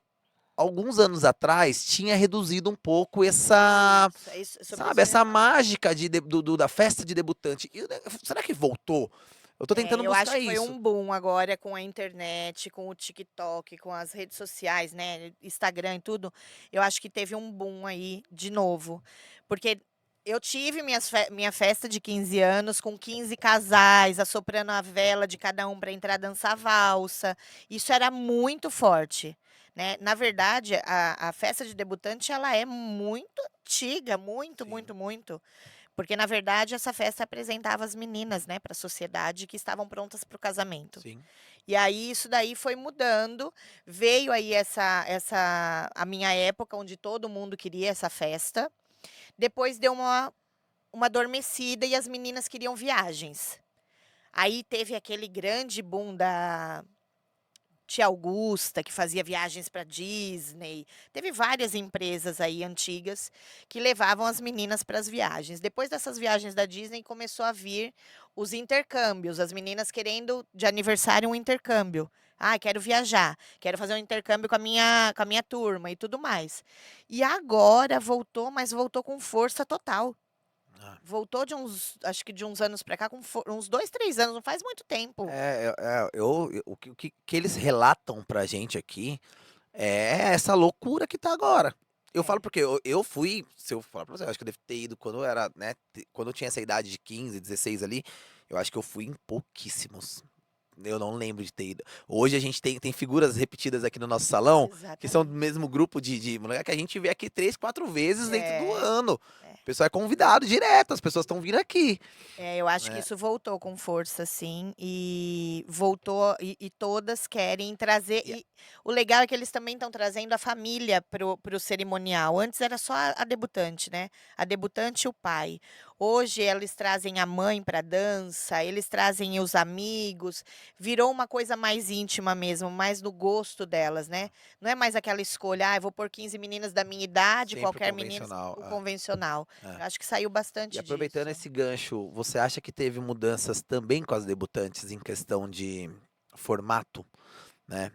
alguns anos atrás tinha reduzido um pouco essa, Isso, é isso, sobre sabe, isso eu ia essa falar. mágica da festa de debutante. Será que voltou? Eu tô tentando Eu acho buscar que foi isso. um boom agora com a internet, com o TikTok, com as redes sociais, né, Instagram e tudo. Eu acho que teve um boom aí de novo, porque eu tive minha festa de 15 anos com 15 casais, assoprando a vela de cada um para entrar dançar valsa. Isso era muito forte, né. Na verdade, a festa de debutante, ela é muito antiga, muito, Sim, muito, muito. Porque, na verdade, essa festa apresentava as meninas, né, para a sociedade que estavam prontas para o casamento. sim. E aí isso daí foi mudando, veio aí essa a minha época onde todo mundo queria essa festa, depois deu uma adormecida e as meninas queriam viagens. Aí teve aquele grande boom da Tia Augusta, que fazia viagens para Disney. Teve várias empresas aí antigas que levavam as meninas para as viagens. Depois dessas viagens da Disney, começou a vir os intercâmbios, as meninas querendo de aniversário um intercâmbio. Ah, quero viajar, quero fazer um intercâmbio com a minha turma e tudo mais. E agora voltou, mas voltou com força total. Ah. Voltou acho que de uns anos para cá, uns 2, 3 anos, não faz muito tempo. O que eles relatam pra gente aqui é essa loucura que tá agora. Eu falo É. porque eu fui, se eu falar pra você, eu acho que eu devo ter ido quando eu era, né, quando eu tinha essa idade de 15, 16 ali, eu acho que eu fui em pouquíssimos. Eu não lembro de ter ido. Hoje a gente tem figuras repetidas aqui no nosso salão, que são do Exatamente. mesmo grupo de moleque que a gente vê aqui 3, 4 vezes dentro do É, ano. é. O pessoal é convidado direto, as pessoas estão vindo aqui, É, eu acho que né. isso voltou com força, sim, e voltou e todas querem trazer E e o legal é que eles também estão trazendo a família pro cerimonial. Antes era só a debutante, né, a debutante e o pai. Hoje eles trazem a mãe pra dança, eles trazem os amigos, virou uma coisa mais íntima mesmo, mais do gosto delas, né. Não é mais aquela escolha: "Ah, eu vou pôr 15 meninas da minha idade, sempre o qualquer menina", convencional. o convencional. É, é. Eu acho que saiu E bastante aproveitando disso. esse gancho, você acha que teve mudanças também com as debutantes em questão de formato, né?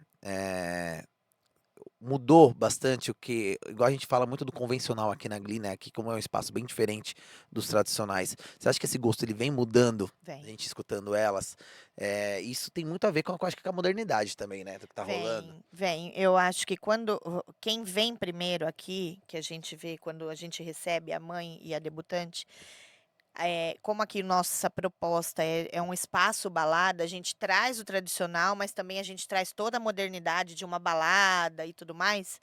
Mudou bastante o que, igual a gente fala muito do convencional aqui na Glee, né? Aqui como é um espaço bem diferente dos tradicionais. Você acha que esse gosto ele vem mudando? A Vem. gente escutando elas. Isso tem muito a ver com, acho que com a modernidade também, né? Do que tá rolando. Vem, vem. Eu acho que quando quem vem primeiro aqui, que a gente vê quando a gente recebe a mãe e a debutante, como aqui nossa proposta é um espaço balada, a gente traz o tradicional, mas também a gente traz toda a modernidade de uma balada e tudo mais.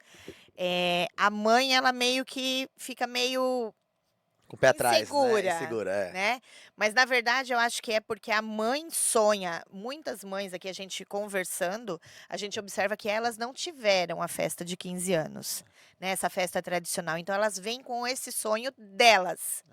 A mãe ela meio que fica meio Com o pé atrás, né? insegura, Insegura, é. né. Mas na verdade eu acho que é porque a mãe sonha muitas mães aqui, a gente conversando, a gente observa que elas não tiveram a festa de 15 anos, né, essa festa tradicional, então elas vêm com esse sonho delas.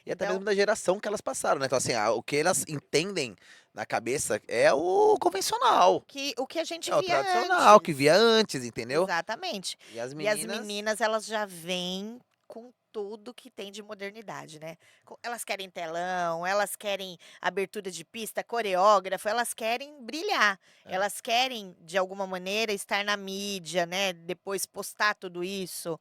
E até mesmo Então, da geração que elas passaram, né? Então, assim, o que elas entendem na cabeça é o convencional. o que a gente É o via tradicional, que antes. via antes, entendeu? Exatamente. E as E as meninas. meninas, elas já vêm com tudo que tem de modernidade, né. Elas querem telão, elas querem abertura de pista, coreógrafo, elas querem brilhar. É, Elas querem, de alguma maneira, estar na mídia, né, depois postar tudo isso,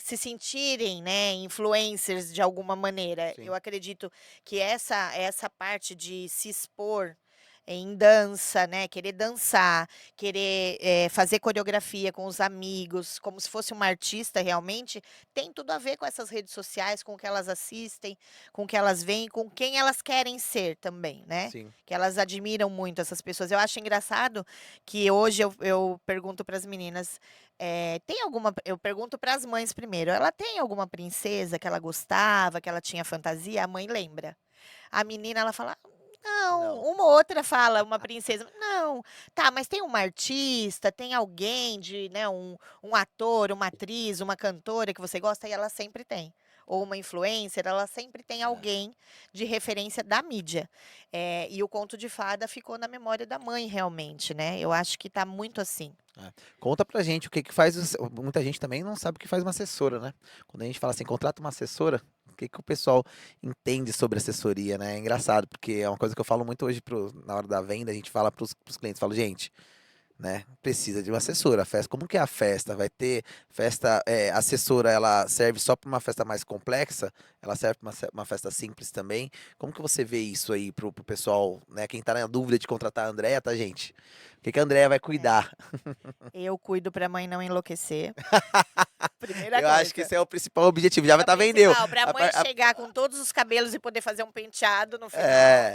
se sentirem, né, influencers de alguma maneira. Eu sim. acredito que essa parte de se expor em dança, né, querer dançar, querer, fazer coreografia com os amigos, como se fosse uma artista realmente, tem tudo a ver com essas redes sociais, com o que elas assistem, com o que elas veem, com quem elas querem ser também, né, Sim. que elas admiram muito essas pessoas. Eu acho engraçado que hoje eu pergunto para as meninas, tem alguma eu pergunto para as mães primeiro: "Ela tem alguma princesa que ela gostava, que ela tinha fantasia?" A mãe lembra. A menina ela fala: "Não", Não. uma ou outra fala, uma princesa, "Não". "Tá, mas tem uma artista, tem alguém de, né, um ator, uma atriz, uma cantora que você gosta?" E ela sempre tem. Ou uma influencer, ela sempre tem É, alguém de referência da mídia. E o conto de fada ficou na memória da mãe realmente, né, eu acho que tá muito assim. é. Conta pra gente o que que faz. Muita gente também não sabe o que faz uma assessora, né? Quando a gente fala assim, contrata uma assessora, o que que o pessoal entende sobre assessoria, né? É engraçado, porque é uma coisa que eu falo muito hoje na hora da venda, a gente fala pros clientes, falo, gente, né? Precisa de uma assessora. A festa, como que é a festa? Vai ter festa, assessora, ela serve só para uma festa mais complexa? Ela serve para uma festa simples também? Como que você vê isso aí pro pessoal, né? Quem tá na dúvida de contratar a Andrea, tá, gente? O que que a Andrea vai É. cuidar? Eu cuido pra mãe não enlouquecer, primeira Eu acho que coisa. esse é o principal objetivo. Já vai É o estar vendeu. principal, pra A mãe par- a- chegar com todos os cabelos e poder fazer um penteado no final.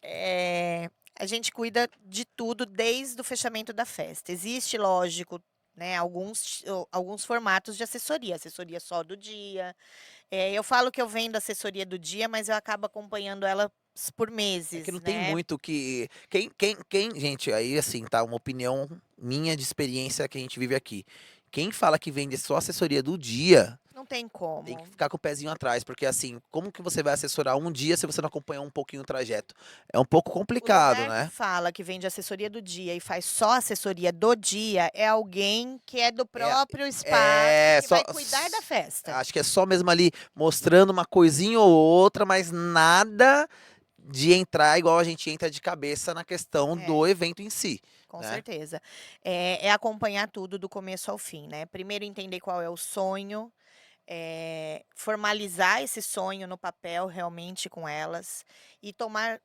é, A gente cuida de tudo desde o fechamento da festa. Existe, lógico, né, alguns formatos de assessoria, assessoria só do dia. Eu falo que eu vendo assessoria do dia, mas eu acabo acompanhando ela por é que meses, não tem né. muito que. Gente, aí assim, tá? Uma opinião minha de experiência que a gente vive aqui. Quem fala que vende só assessoria do dia. Não tem Tem que como. ficar com o pezinho atrás, porque assim, como que você vai assessorar um dia se você não acompanhar um pouquinho o trajeto? É um pouco O complicado, lugar que né? fala que vende assessoria do dia e faz só assessoria do dia é alguém que é do É, próprio espaço, é que só. vai cuidar da festa. Acho que é só mesmo ali mostrando uma coisinha ou outra, mas nada de entrar igual a gente entra de cabeça na questão do É. evento em si, Com né? certeza. É acompanhar tudo do começo ao fim, né. Primeiro entender qual é o sonho, formalizar esse sonho no papel realmente com elas e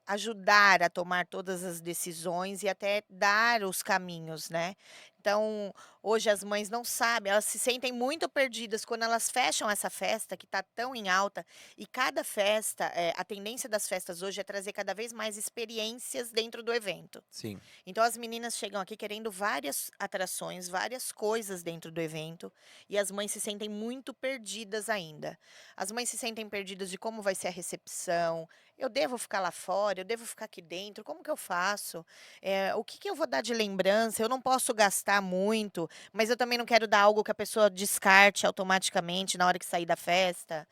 ajudar a tomar todas as decisões e até dar os caminhos, né. Então, Hoje as mães não sabem, elas se sentem muito perdidas quando elas fecham essa festa que está tão em alta. E cada festa, a tendência das festas hoje é trazer cada vez mais experiências dentro do evento. Sim. Então as meninas chegam aqui querendo várias atrações, várias coisas dentro do evento, e as mães se sentem muito perdidas ainda. As mães se sentem perdidas de como vai ser a recepção. Eu devo ficar lá fora? Eu devo ficar aqui dentro? Como que eu faço? O que que eu vou dar de lembrança? Eu não posso gastar muito, mas eu também não quero dar algo que a pessoa descarte automaticamente na hora que sair da festa.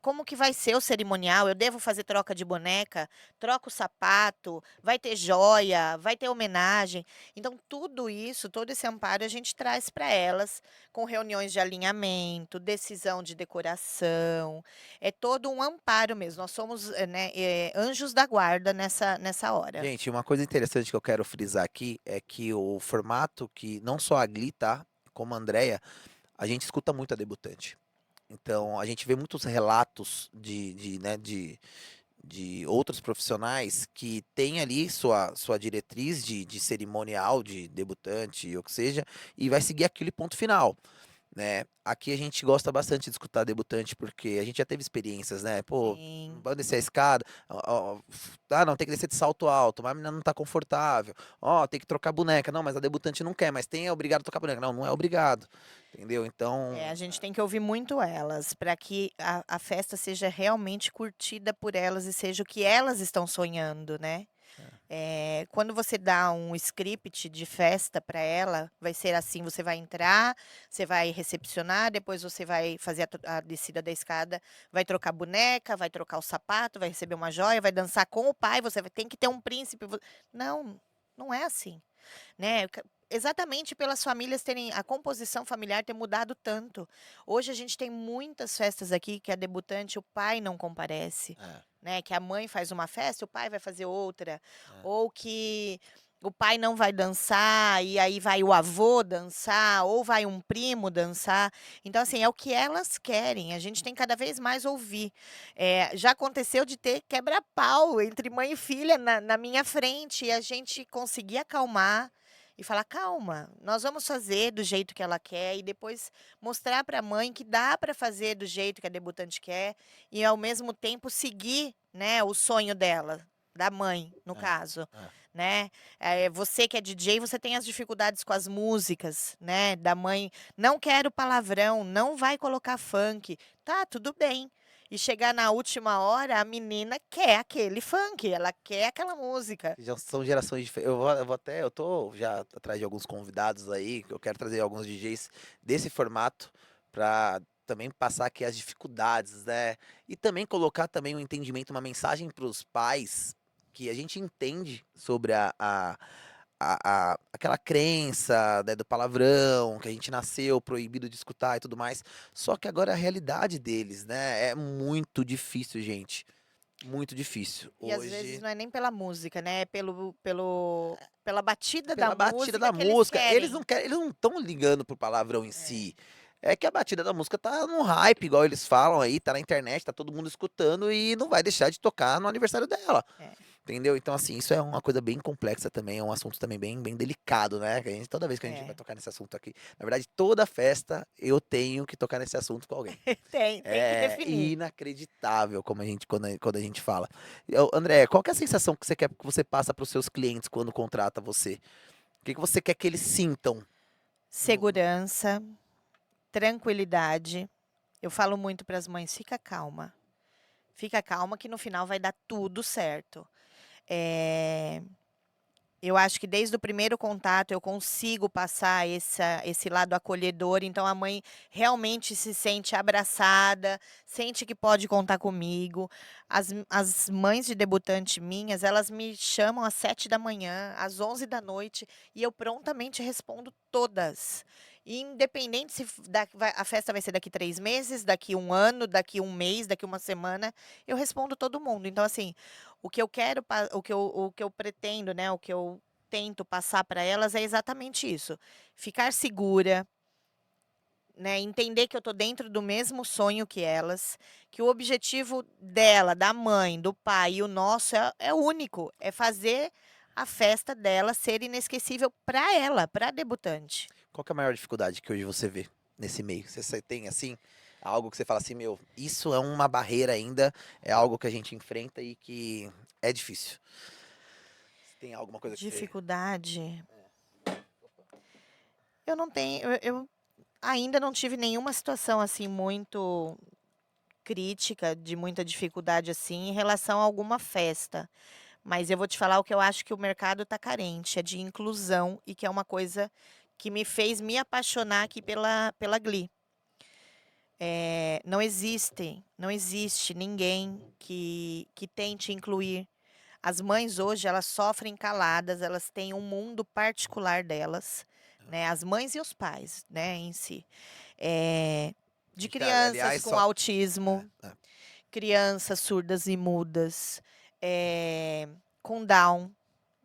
Como que vai ser o cerimonial? Eu devo fazer troca de boneca? Troca o sapato? Vai ter joia? Vai ter homenagem? Então, tudo isso, todo esse amparo a gente traz para elas, com reuniões de alinhamento, decisão de decoração. É todo um amparo mesmo. Nós somos, né, anjos da guarda nessa hora. Gente, uma coisa interessante que eu quero frisar aqui é que o formato que não só a Gli, tá? Como a Andrea, a gente escuta muito a debutante. Então, a gente vê muitos relatos de outros profissionais que têm ali sua diretriz de cerimonial, de debutante, ou que seja, e vai seguir aquele ponto final, né? Aqui a gente gosta bastante de escutar debutante, porque a gente já teve experiências, né? Pô, Sim. pode descer a escada, não, tem que descer de salto alto, mas a menina não tá confortável, ó, tem que trocar boneca, não, mas a debutante não quer, mas é obrigado a trocar boneca, não, não é obrigado, entendeu? Então, A gente tem que ouvir muito elas, para que a festa seja realmente curtida por elas e seja o que elas estão sonhando, né? Quando você dá um script de festa para ela, vai ser assim: você vai entrar, você vai recepcionar, depois você vai fazer a descida da escada, vai trocar boneca, vai trocar o sapato, vai receber uma joia, vai dançar com o pai, tem que ter um príncipe. Não, não é assim, né? Exatamente pelas famílias terem, a composição familiar ter mudado tanto. Hoje a gente tem muitas festas aqui que a debutante, o pai não comparece, é, né? Que a mãe faz uma festa, o pai vai fazer outra, é. ou que o pai não vai dançar e aí vai o avô dançar, ou vai um primo dançar. Então, assim, é o que elas querem. A gente tem cada vez mais ouvir. Já aconteceu de ter quebra-pau entre mãe e filha na minha frente e a gente conseguir acalmar e falar: calma, nós vamos fazer do jeito que ela quer, e depois mostrar para a mãe que dá para fazer do jeito que a debutante quer, e ao mesmo tempo seguir, né, o sonho dela, da mãe, no É, caso, é. né? Você que é DJ, você tem as dificuldades com as músicas, né? Da mãe, não quero palavrão, não vai colocar funk. Tá, tudo bem. E chegar na última hora, a menina quer aquele funk, ela quer aquela música. Já são gerações diferentes. Eu tô já atrás de alguns convidados aí, que eu quero trazer alguns DJs desse formato para também passar aqui as dificuldades, né? E também colocar também um entendimento, uma mensagem para os pais que a gente entende sobre aquela crença, né, do palavrão, que a gente nasceu proibido de escutar e tudo mais. Só que agora é a realidade deles, né? É muito difícil, gente. Muito difícil. E às vezes Hoje. não é nem pela música, né? É pela batida da Pela batida música da que eles música. Eles não querem. querem, eles não estão ligando pro palavrão em É, si. É que a batida da música tá no hype, igual eles falam aí, tá na internet, tá todo mundo escutando e não vai deixar de tocar no aniversário dela. é, Entendeu? Então, assim, isso é uma coisa bem complexa também, é um assunto também bem delicado, né? Que toda vez que a gente vai é. tocar nesse assunto aqui, na verdade, toda festa eu tenho que tocar nesse assunto com alguém. Tem que É definir. inacreditável como quando a gente fala. André, qual que é a sensação que você quer que você passa para os seus clientes quando contrata você? O que que você quer que eles sintam? No- Segurança, tranquilidade. Eu falo muito para as mães: fica calma. Fica calma que no final vai dar tudo certo. Eh, Eu acho que desde o primeiro contato eu consigo passar esse lado acolhedor, então a mãe realmente se sente abraçada, sente que pode contar comigo. As mães de debutante minhas, elas me chamam às 7 da manhã, às 11 da noite, e eu prontamente respondo todas. E independente se a festa vai ser daqui 3 meses, daqui um ano, daqui um mês, daqui uma semana, eu respondo todo mundo. Então, assim, o que eu quero, o que eu pretendo, né, o que eu tento passar para elas é exatamente isso: ficar segura, né, entender que eu tô dentro do mesmo sonho que elas, que o objetivo dela, da mãe, do pai e o nosso é único, é fazer a festa dela ser inesquecível para ela, para a debutante. Qual que é a maior dificuldade que hoje você vê nesse meio? Você tem, assim, algo que você fala assim, meu, isso é uma barreira ainda, é algo que a gente enfrenta e que é difícil. Você tem alguma coisa que você... Dificuldade. Eu não tenho, eu ainda não tive nenhuma situação assim muito crítica, de muita dificuldade assim, em relação a alguma festa. Mas eu vou te falar o que eu acho que o mercado está carente, é de inclusão e que é uma coisa que me fez me apaixonar aqui pela Glee. Não existe ninguém que tente incluir. As mães hoje, elas sofrem caladas, elas têm um mundo particular delas, né? As mães e os pais, né, em si. A De gente tá, crianças aliás, com só... autismo, É, é. crianças surdas e mudas, com Down,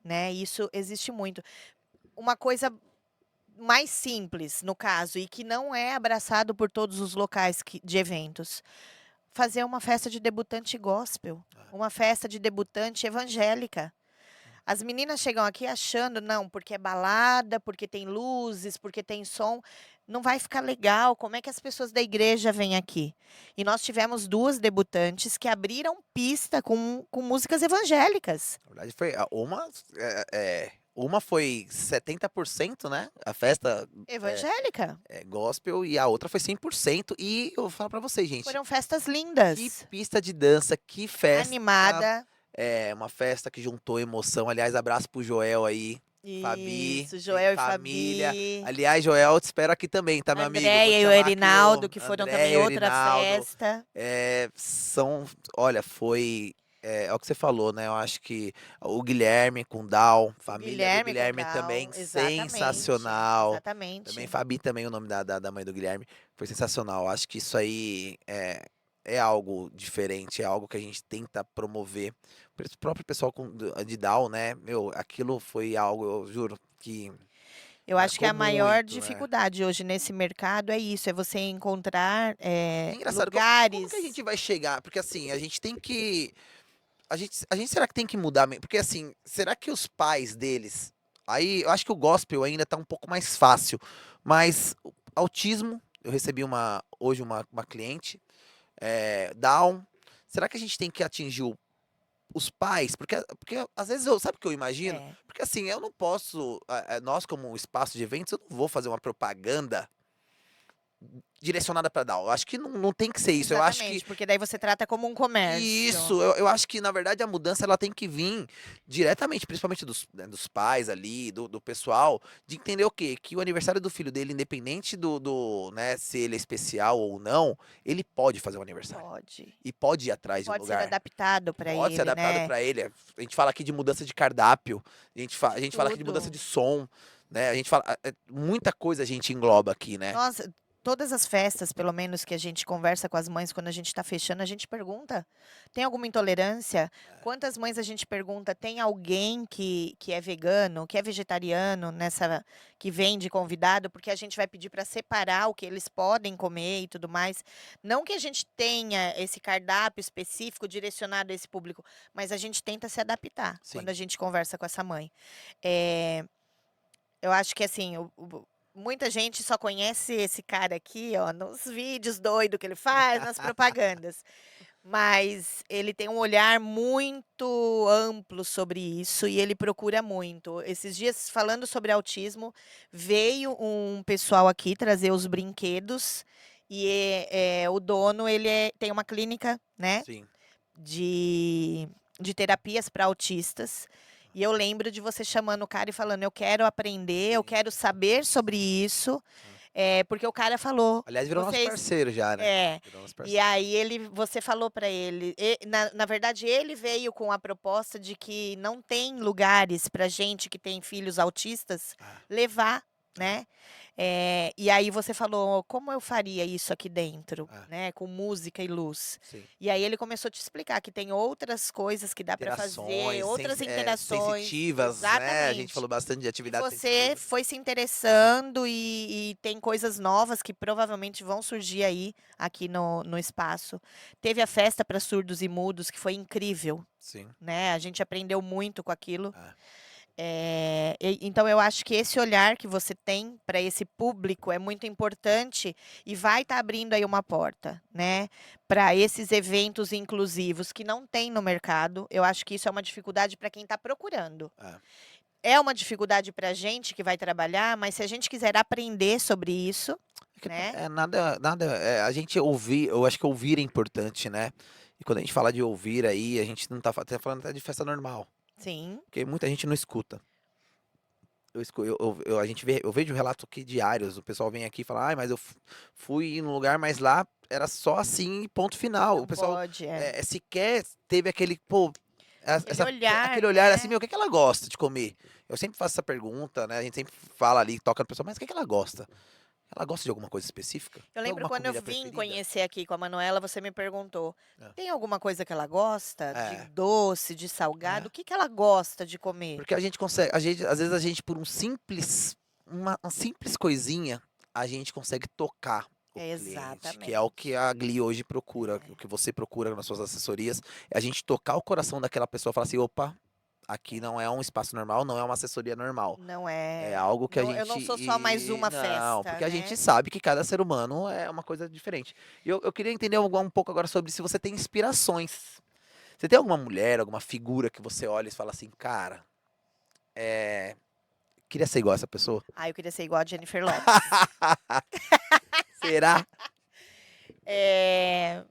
né? Isso existe muito. Uma coisa mais simples, no caso, e que não é abraçado por todos os locais de eventos. Fazer uma festa de debutante gospel, uma festa de debutante evangélica. As meninas chegam aqui achando, não, porque é balada, porque tem luzes, porque tem som, não vai ficar legal. Como é que as pessoas da igreja vêm aqui? E nós tivemos 2 debutantes que abriram pista com músicas evangélicas. Na verdade, foi uma foi 70%, né? A festa Evangélica. gospel e a outra foi 100%. E eu vou falar pra vocês, gente, Foram festas que lindas. pista de dança, que festa. Animada. É uma festa que juntou emoção. Aliás, abraço pro Joel aí, Fabi, Isso, tem Joel e família. Fabi. Aliás, Joel, eu te espero aqui também, tá, meu amigo? Vou te Andréia e o chamar aqui Erinaldo, o que foram André também e o outra Erinaldo. festa. Olha, foi. É o que você falou, né? Eu acho que o Guilherme com Down, O família do Guilherme Guilherme também Condal, exatamente, sensacional. Também exatamente. Fabi também, o nome da mãe do Guilherme, foi sensacional. Acho que isso aí é algo diferente, é algo que a gente tenta promover. O próprio pessoal de Down, né? Meu, aquilo foi algo, eu juro, que Eu acho que marcou a maior muito, né? dificuldade hoje nesse mercado é isso, é você encontrar É engraçado, como que a lugares. gente vai chegar? Porque assim, a gente tem que. A gente será que tem que mudar? Porque assim, será que os pais deles. Aí eu acho que o gospel ainda tá um pouco mais fácil. Mas o autismo, eu recebi hoje uma cliente, Down. Será que a gente tem que atingir os pais? Porque às vezes sabe o que eu imagino? É, Porque assim, eu não posso. Nós, como um espaço de eventos, eu não vou fazer uma propaganda direcionada para Down. Eu acho que não tem que ser isso. Eu acho que exatamente, porque daí você trata como um comércio. isso, eu acho que na verdade a mudança ela tem que vir diretamente, principalmente dos pais ali, do pessoal, de entender o quê? Que o aniversário do filho dele, independente né, se ele é especial ou não, ele pode fazer um aniversário. Pode. E pode ir E atrás de um pode ser lugar. adaptado para Pode ser ele, adaptado né? para ele. A gente fala aqui de mudança de cardápio, a De gente fala aqui de mudança tudo. de som, né? A gente fala. Muita coisa a gente engloba aqui, né? Nossa, todas as festas, pelo menos que a gente conversa com as mães quando a gente está fechando, a gente pergunta: tem alguma intolerância? Quantas mães a gente pergunta: tem alguém que é vegano, que é vegetariano, que vem de convidado? Porque a gente vai pedir para separar o que eles podem comer e tudo mais. Não que a gente tenha esse cardápio específico direcionado a esse público, mas a gente tenta se adaptar quando Sim. a gente conversa com essa mãe. Eh, eu acho que assim, muita gente só conhece esse cara aqui, ó, nos vídeos doido que ele faz, nas propagandas. Mas ele tem um olhar muito amplo sobre isso e ele procura muito. Esses dias, falando sobre autismo, veio um pessoal aqui trazer os brinquedos e o dono tem uma clínica, né, Sim. de, de terapias para autistas. E eu lembro de você chamando o cara e falando: eu quero aprender, eu Sim. quero saber sobre isso, Ah. porque o cara falou, Aliás, virou nosso vocês. parceiro já, né? É, Virou nosso e parceiro. aí você falou para ele, na verdade ele veio com a proposta de que não tem lugares para gente que tem filhos autistas Ah, levar, ah, né? E aí você falou, como eu faria isso aqui dentro, ah. né? Com música e luz. Sim. E aí ele começou a te explicar que tem outras coisas que dá para fazer, Interações outras interações, sensitivas, né? A gente exatamente. falou bastante de E atividades você sensitivas. foi se interessando e tem coisas novas que provavelmente vão surgir aí, aqui no espaço. Teve a festa para surdos e mudos, que foi incrível, Sim. né? A gente aprendeu muito com aquilo. Ah. Então eu acho que esse olhar que você tem para esse público é muito importante e vai estar abrindo aí uma porta, né, para esses eventos inclusivos que não tem no mercado. Eu acho que isso é uma dificuldade para quem está procurando. É. É uma dificuldade para a gente que vai trabalhar, mas se a gente quiser aprender sobre isso, né? A gente ouvir, eu acho que ouvir é importante, né? E quando a gente fala de ouvir aí, a gente não tá falando até de festa normal, Sim, porque muita gente não escuta. Eu vejo relatos aqui diários, o pessoal vem aqui e fala, mas eu fui num lugar, mas lá era só assim, ponto final. O não pessoal pode, sequer teve aquele, pô, aquele olhar, aquele olhar assim, né? meu, o que que ela gosta de comer? Eu sempre faço essa pergunta, né? A gente sempre fala ali, toca no pessoal, mas o que que ela gosta? Ela gosta de alguma coisa específica? Eu Tem lembro alguma quando eu comida vim preferida? conhecer aqui com a Manuela, você me perguntou: É. tem alguma coisa que ela gosta? De É, doce, de salgado? é. O que que ela gosta de comer? Porque a gente consegue, às vezes a gente, por uma simples coisinha, a gente consegue tocar o cliente, que é o que Exatamente. a Gli hoje procura, o É, que você procura nas suas assessorias, é a gente tocar o coração daquela pessoa e falar assim, opa, aqui não é um espaço normal, não é uma assessoria normal. não É é. algo que a Eu gente. não sou só mais uma Não, festa, porque a gente né? sabe que cada ser humano é uma coisa diferente. E eu queria entender um pouco agora sobre se você tem inspirações. Você tem alguma mulher, alguma figura que você olha e fala assim, cara, queria ser igual a essa pessoa? Ah, eu queria ser igual a Jennifer Lopez. Será? É...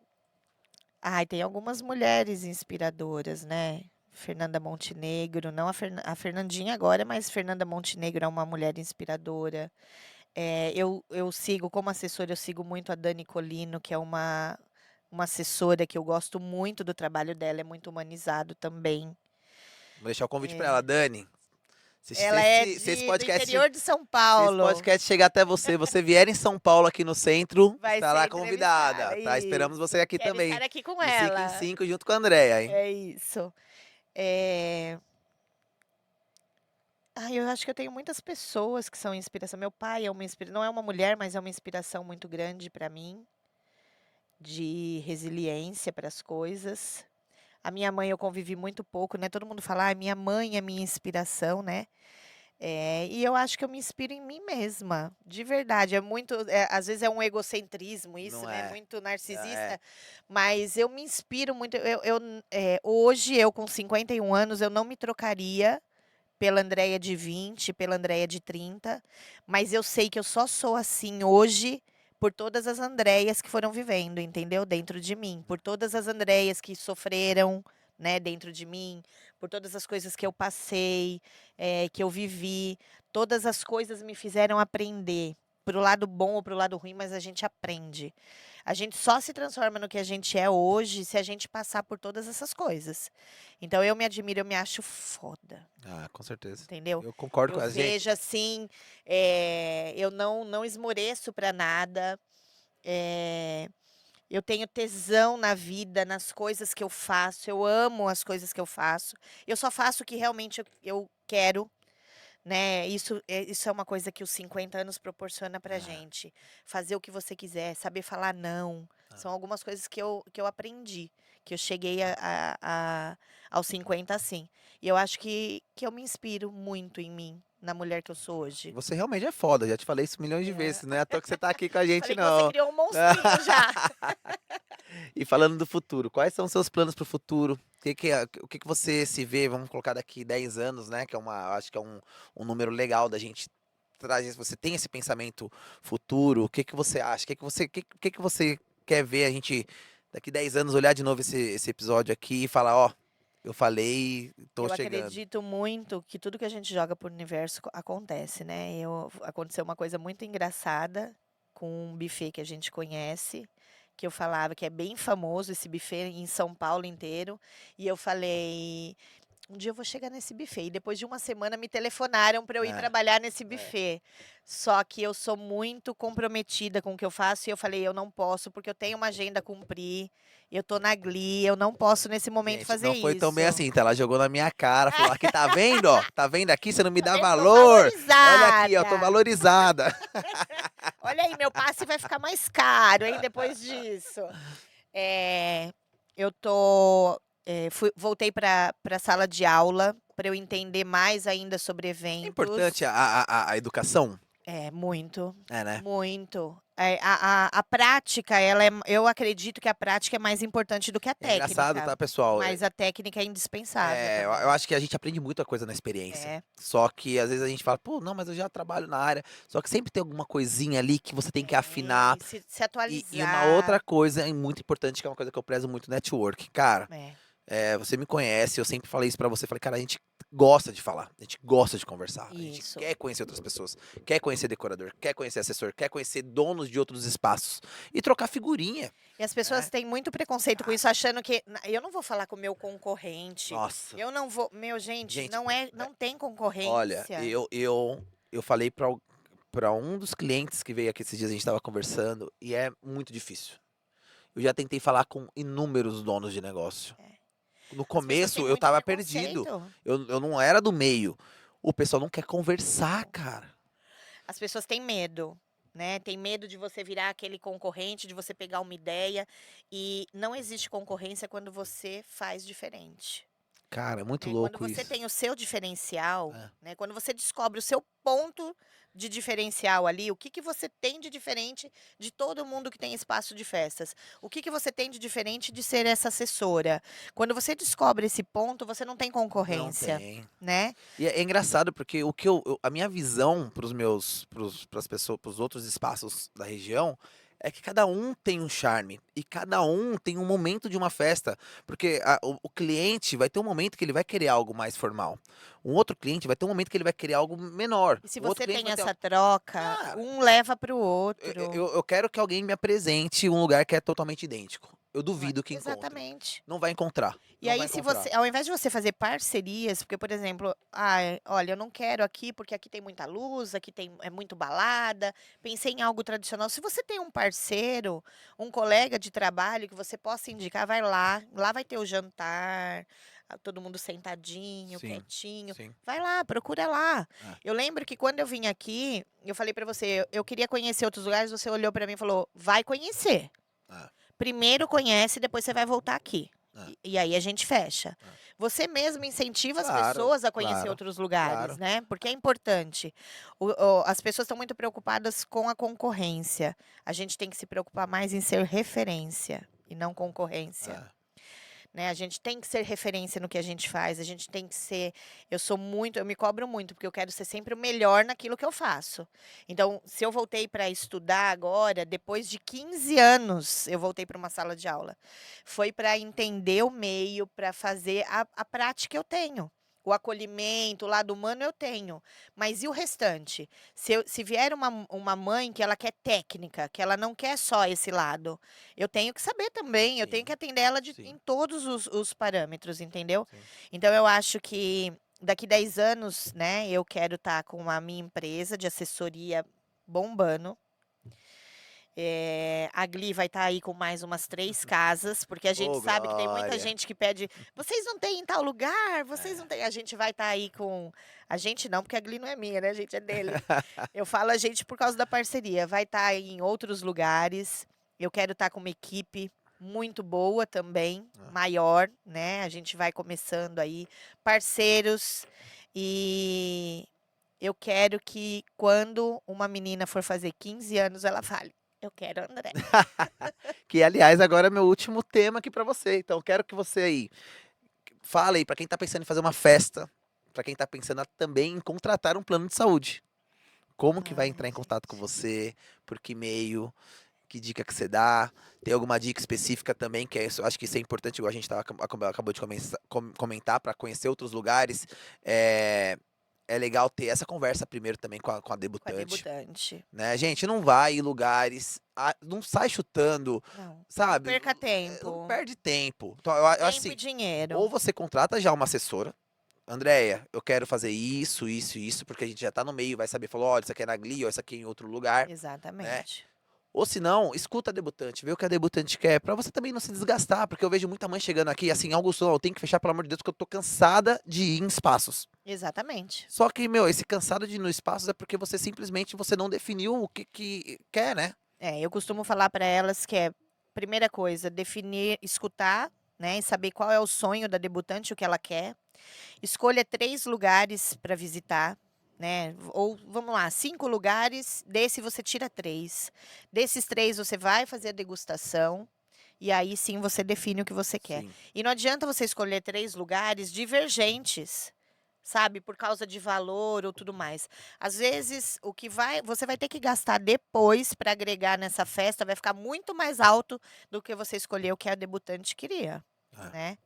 Ai, tem algumas mulheres inspiradoras, né? Fernanda Montenegro, não a Fernandinha agora, mas Fernanda Montenegro é uma mulher inspiradora. Eu sigo, como assessora, eu sigo muito a Dani Colino, que é uma assessora que eu gosto muito do trabalho dela, é muito humanizado também. Vou deixar o convite pra ela, É. Dani. Ela é Se esse do podcast, interior de São se esse Paulo. podcast chegar até você, você vier em São Paulo aqui no centro, Vai estará ser convidada, entrevistada. tá? Esperamos você Isso. aqui Quero também. estar aqui com De 5 em ela. 5 junto com a Andréia, hein? É isso. É... Ai, eu acho que eu tenho muitas pessoas que são inspiração. Meu pai é uma inspiração, não é uma mulher, mas é uma inspiração muito grande para mim, de resiliência para as coisas. A minha mãe eu convivi muito pouco, né? Todo mundo fala, ah, minha mãe é minha inspiração, né? E eu acho que eu me inspiro em mim mesma, de verdade. Às vezes é um egocentrismo isso, Não né? é? Muito É. narcisista, mas eu me inspiro muito. Hoje, eu com 51 anos, eu não me trocaria pela Andréia de 20, pela Andréia de 30, mas eu sei que eu só sou assim hoje por todas as Andréias que foram vivendo, entendeu? Dentro de mim, por todas as Andréias que sofreram, né, dentro de mim, por todas as coisas que eu passei, que eu vivi, todas as coisas me fizeram aprender, pro lado bom ou pro lado ruim, mas a gente aprende. A gente só se transforma no que a gente é hoje se a gente passar por todas essas coisas. Então eu me admiro, eu me acho foda. Ah, com certeza. Entendeu? Eu concordo Eu com a gente. vejo assim, eu não esmoreço para nada. eh, eu tenho tesão na vida, nas coisas que eu faço. Eu amo as coisas que eu faço. Eu só faço o que realmente eu quero, né? Isso é uma coisa que os 50 anos proporciona pra Ah, gente. Fazer o que você quiser, saber falar não. ah. São algumas coisas que eu aprendi, que eu cheguei aos 50 assim. E eu acho que eu me inspiro muito em mim, na mulher que eu sou hoje. Você realmente é foda, já te falei isso milhões de É. vezes, não é à toa que você tá aqui com a gente, Falei que você não. criou um monstrinho já. E falando do futuro, quais são os seus planos para o futuro? O que que você se vê, vamos colocar daqui 10 anos, né? Que é acho que é um número legal da gente trazer. Você tem esse pensamento futuro? O que que você acha? O que que você quer ver a gente daqui 10 anos olhar de novo esse episódio aqui e falar, ó, eu falei, tô Eu chegando. acredito muito que tudo que a gente joga pro universo acontece, né? Aconteceu uma coisa muito engraçada com um buffet que a gente conhece, que eu falava que é bem famoso esse buffet em São Paulo inteiro, e eu falei, um dia eu vou chegar nesse buffet. E depois de uma semana me telefonaram para eu ir É, trabalhar nesse é. buffet. Só que eu sou muito comprometida com o que eu faço e eu falei, eu não posso porque eu tenho uma agenda a cumprir. Eu tô na Glee, eu não posso nesse momento Gente, fazer não foi tão isso. bem assim, tá? Ela jogou na minha cara, falou, aqui tá vendo, ó? Tá vendo aqui? Você não me dá Falei, tô valor. Olha aqui, ó, tô valorizada. valorizada. Olha aí, meu passe vai ficar mais caro, hein, depois disso. É, eu tô voltei para a sala de aula para eu entender mais ainda sobre É eventos. importante a educação? É, muito, É, né? muito. A prática, eu acredito que a prática é mais importante do que a É engraçado, técnica, tá, pessoal? mas a técnica é indispensável Eu também. acho que a gente aprende muita coisa na experiência. É, Só que às vezes a gente fala, pô, não, mas eu já trabalho na área. Só que sempre tem alguma coisinha ali que você tem que afinar. se E uma outra atualizar. coisa muito importante, que é uma coisa que eu prezo muito, network. Cara, É, você me conhece, eu sempre falei isso pra você. Falei, cara, a gente gosta de falar, a gente gosta de conversar. A gente isso. quer conhecer outras pessoas, quer conhecer decorador, quer conhecer assessor, quer conhecer donos de outros espaços. E trocar figurinha, E as pessoas né? têm muito preconceito com Cara, isso, achando que eu não vou falar com o meu concorrente. nossa. Eu não vou. Meu, gente, Gente, não tem olha, concorrência. eu falei pra um dos clientes que veio aqui esses dias, a gente tava conversando, e é muito difícil. Eu já tentei falar com inúmeros donos de negócio. É. No As pessoas têm começo eu muito tava perdido. preconceito. Eu não era do meio. O pessoal não quer conversar, cara. As pessoas têm medo, né? Tem medo de você virar aquele concorrente, de você pegar uma ideia. E não existe concorrência quando você faz diferente. Cara, é muito Né? Quando louco você isso. tem o seu diferencial, É. né? Quando você descobre o seu ponto de diferencial ali, o que, que você tem de diferente de todo mundo que tem espaço de festas? O que, que você tem de diferente de ser essa assessora? Quando você descobre esse ponto, você não tem Não concorrência, tem. né? E é engraçado porque o que a minha visão pras pessoas, pros outros espaços da região, é que cada um tem um charme e cada um tem um momento de uma festa, porque o cliente vai ter um momento que ele vai querer algo mais formal. Um outro cliente vai ter um momento que ele vai querer algo menor. E se O outro você cliente tem vai ter essa troca, Cara, um leva para o outro. eu quero que alguém me apresente um lugar que é totalmente idêntico. Eu duvido que encontre. Exatamente. Não vai encontrar. E Não vai aí, se encontrar. você, ao invés de você fazer parcerias, porque, por exemplo, olha, eu não quero aqui porque aqui tem muita luz, aqui é muito balada, pensei em algo tradicional. Se você tem um parceiro, um colega de trabalho que você possa indicar, vai lá vai ter o jantar, todo mundo sentadinho, Sim, quietinho. sim. Vai lá, procura lá. É, Eu lembro que quando eu vim aqui, eu falei pra você, eu queria conhecer outros lugares, você olhou pra mim e falou: "Vai conhecer. é, Primeiro conhece, depois você vai voltar aqui. é, E aí a gente fecha. é. Você mesmo incentiva as Claro, pessoas a conhecer claro, outros lugares, claro. né? Porque é importante. As pessoas estão muito preocupadas com a concorrência. A gente tem que se preocupar mais em ser referência e não concorrência. É. Né? A gente tem que ser referência no que a gente faz, a gente tem que ser. Eu me cobro muito, porque eu quero ser sempre o melhor naquilo que eu faço. Então, se eu voltei para estudar agora, depois de 15 anos, eu voltei para uma sala de aula. Foi para entender o meio, para fazer a prática eu tenho. O acolhimento, o lado humano eu tenho. Mas e o restante? Se vier uma mãe que ela quer técnica, que ela não quer só esse lado, eu tenho que saber também, eu tenho Sim, que atender ela sim, em todos os parâmetros, entendeu? sim. Então eu acho que daqui 10 anos, né, eu quero estar com a minha empresa de assessoria bombando. A Gli vai estar aí com mais umas 3 casas, porque a gente Ô, sabe que tem muita Glória. gente que pede: "Vocês não têm em tal lugar? Vocês não É. têm?" A gente vai estar aí com a gente não, porque a Gli não é minha, né, gente, é dele. Eu falo a gente por causa da parceria. Vai estar aí em outros lugares. Eu quero estar com uma equipe muito boa também, Ah, maior, né? A gente vai começando aí, parceiros. E eu quero que quando uma menina for fazer 15 anos, ela fale: "Eu quero André". Que, aliás, agora é meu último tema aqui pra você. Então, eu quero que você aí fala aí pra quem tá pensando em fazer uma festa, pra quem tá pensando também em contratar um plano de saúde. Como que vai Ai, entrar em contato com gente. você? Por que meio? Que dica que você dá? Tem alguma dica específica também, que é isso, acho que isso é importante, igual a gente acabou de comentar, para conhecer outros lugares. É legal ter essa conversa primeiro também com a Com a debutante, debutante. né? Gente, não vai em lugares, não sai chutando, Não sabe? perca Não tempo. perde tempo. Então, eu acho Tempo e assim, dinheiro. ou você contrata já uma assessora. Andréia, eu quero fazer isso, isso e isso, porque a gente já tá no meio, vai saber, falou, olha, isso aqui é na Gli, ou isso aqui é em outro lugar, né? Exatamente. Ou se não, escuta a debutante, vê o que a debutante quer, pra você também não se desgastar, porque eu vejo muita mãe chegando aqui, assim, Augusto, não, eu tenho que fechar, pelo amor de Deus, porque eu tô cansada de ir em espaços. Exatamente. Só que, meu, esse cansado de ir no espaços é porque você simplesmente você não definiu o que quer, né? Eu costumo falar para elas que primeira coisa, definir, escutar, né? E saber qual é o sonho da debutante, o que ela quer. Escolha 3 lugares para visitar, né? Ou vamos lá, 5 lugares, desse você tira 3. Desses 3 você vai fazer a degustação. E aí sim você define o que você quer. Sim. E não adianta você escolher 3 lugares divergentes, sabe? Por causa de valor ou tudo mais. Às vezes, você vai ter que gastar depois para agregar nessa festa, vai ficar muito mais alto do que você escolheu o que a debutante queria, É. né?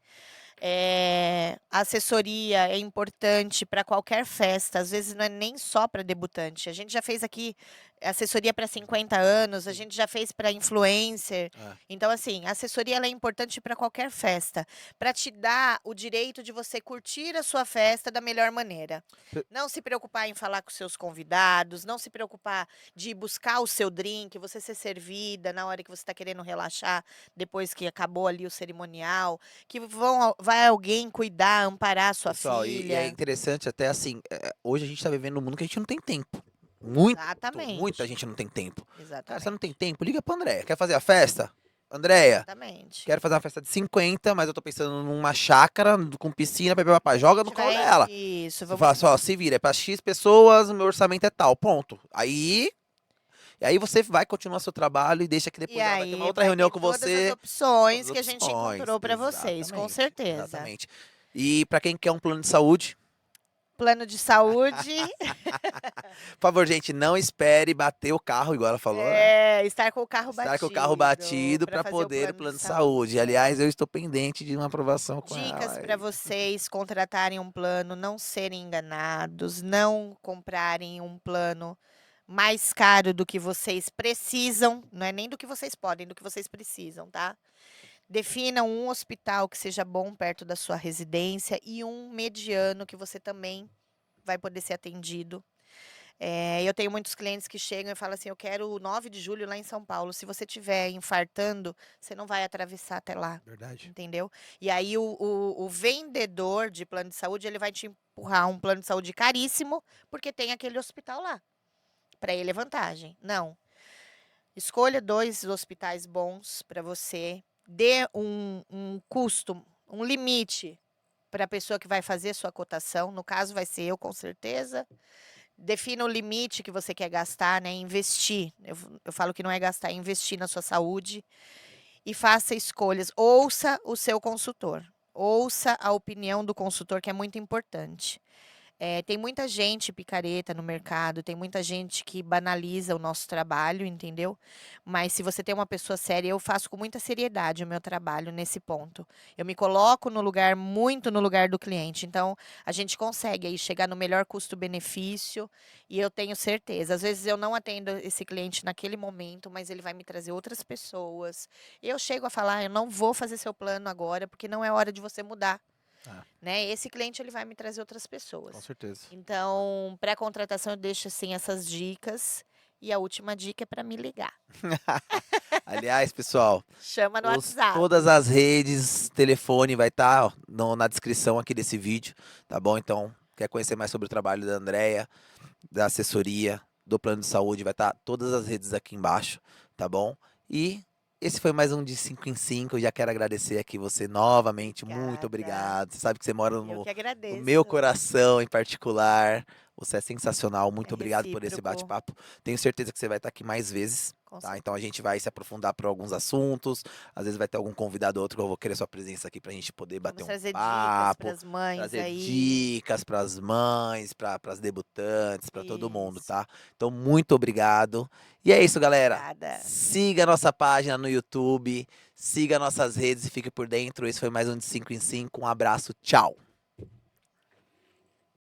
A assessoria é importante para qualquer festa, às vezes não é nem só para debutante. A gente já fez aqui assessoria para 50 anos, a Sim. gente já fez para influencer. É. Então, assim, a assessoria ela é importante para qualquer festa, para te dar o direito de você curtir a sua festa da melhor maneira. Pe- Não se preocupar em falar com seus convidados, não se preocupar de buscar o seu drink, você ser servida na hora que você está querendo relaxar, depois que acabou ali o cerimonial, que vai alguém cuidar, amparar a sua Pessoal, e é filha. interessante até assim, hoje a gente tá vivendo num mundo que a gente não tem tempo. Muita Exatamente, gente não tem tempo. Cara, você não tem exatamente, tempo? Liga pra Andréia. Quer fazer a festa? Andréia, exatamente. quero fazer uma festa de 50, mas eu tô pensando numa chácara com piscina pra beber papai. A Joga no gente colo vai dela. isso, Você vamos fala assim, ó, se vira, é pra X pessoas, o meu orçamento é tal, ponto. E aí você vai continuar seu trabalho e deixa que e depois ela vai ter uma aí outra vai reunião ter com todas as você. Todas opções as que a gente opções. encontrou para vocês, com Exatamente, certeza. exatamente. E pra quem quer um plano de saúde, Plano de saúde, por favor, gente, não espere bater o carro, igual ela falou, né? estar com o carro Estar com o carro batido batido para para fazer o poder o plano de plano de saúde. saúde. Aliás, eu estou pendente de uma aprovação com Dicas ela. para vocês contratarem um plano, não serem enganados, não comprarem um plano mais caro do que vocês precisam, não é nem do que vocês podem, do que vocês precisam, tá? Definam um hospital que seja bom perto da sua residência e um mediano que você também vai poder ser atendido. Eu tenho muitos clientes que chegam e falam assim: eu quero o 9 de julho lá em São Paulo. Se você estiver infartando, você não vai atravessar até lá. Verdade. Entendeu? E aí o vendedor de plano de saúde ele vai te empurrar um plano de saúde caríssimo porque tem aquele hospital lá. Para ele é vantagem. Não. Escolha 2 hospitais bons para você. Dê um custo, um limite para a pessoa que vai fazer sua cotação. No caso, vai ser eu, com certeza. Defina o limite que você quer gastar, né? Investir. Eu falo que não é gastar, é investir na sua saúde. E faça escolhas. Ouça o seu consultor. Ouça a opinião do consultor, que é muito importante. Tem muita gente picareta no mercado, tem muita gente que banaliza o nosso trabalho, entendeu? Mas se você tem uma pessoa séria, eu faço com muita seriedade o meu trabalho nesse ponto. Eu me coloco no lugar, muito no lugar do cliente. Então, a gente consegue aí chegar no melhor custo-benefício e eu tenho certeza. Às vezes eu não atendo esse cliente naquele momento, mas ele vai me trazer outras pessoas. Eu chego a falar, eu não vou fazer seu plano agora, porque não é hora de você mudar. Ah, Né? Esse cliente ele vai me trazer outras com pessoas. certeza. Então, para contratação eu deixo assim essas dicas e a última dica é para me ligar. Aliás, pessoal, Chama no WhatsApp. todas as redes, telefone vai estar na descrição aqui desse vídeo, tá bom? Então, quer conhecer mais sobre o trabalho da Andréia, da assessoria, do plano de saúde, vai estar todas as redes aqui embaixo, tá bom? E esse foi mais um de 5 em 5. Já quero agradecer aqui você novamente. Muito Obrigada. obrigado. Você sabe que você mora Eu que no meu agradeço. coração em particular. Você é sensacional. É Muito obrigado por esse recíproco. bate-papo. Tenho certeza que você vai estar aqui mais vezes. Com Tá? certeza. Então a gente vai se aprofundar por alguns assuntos. Às vezes vai ter algum convidado ou outro que eu vou querer sua presença aqui pra gente poder Vamos bater um trazer dicas para papo, as mães trazer aí. dicas para as mães, para as debutantes, para todo mundo, Isso. tá? Então, muito obrigado. E é isso, galera. Obrigada. Siga a nossa página no YouTube, siga nossas redes e fique por dentro. Esse foi mais um de 5 em 5. Um abraço, tchau.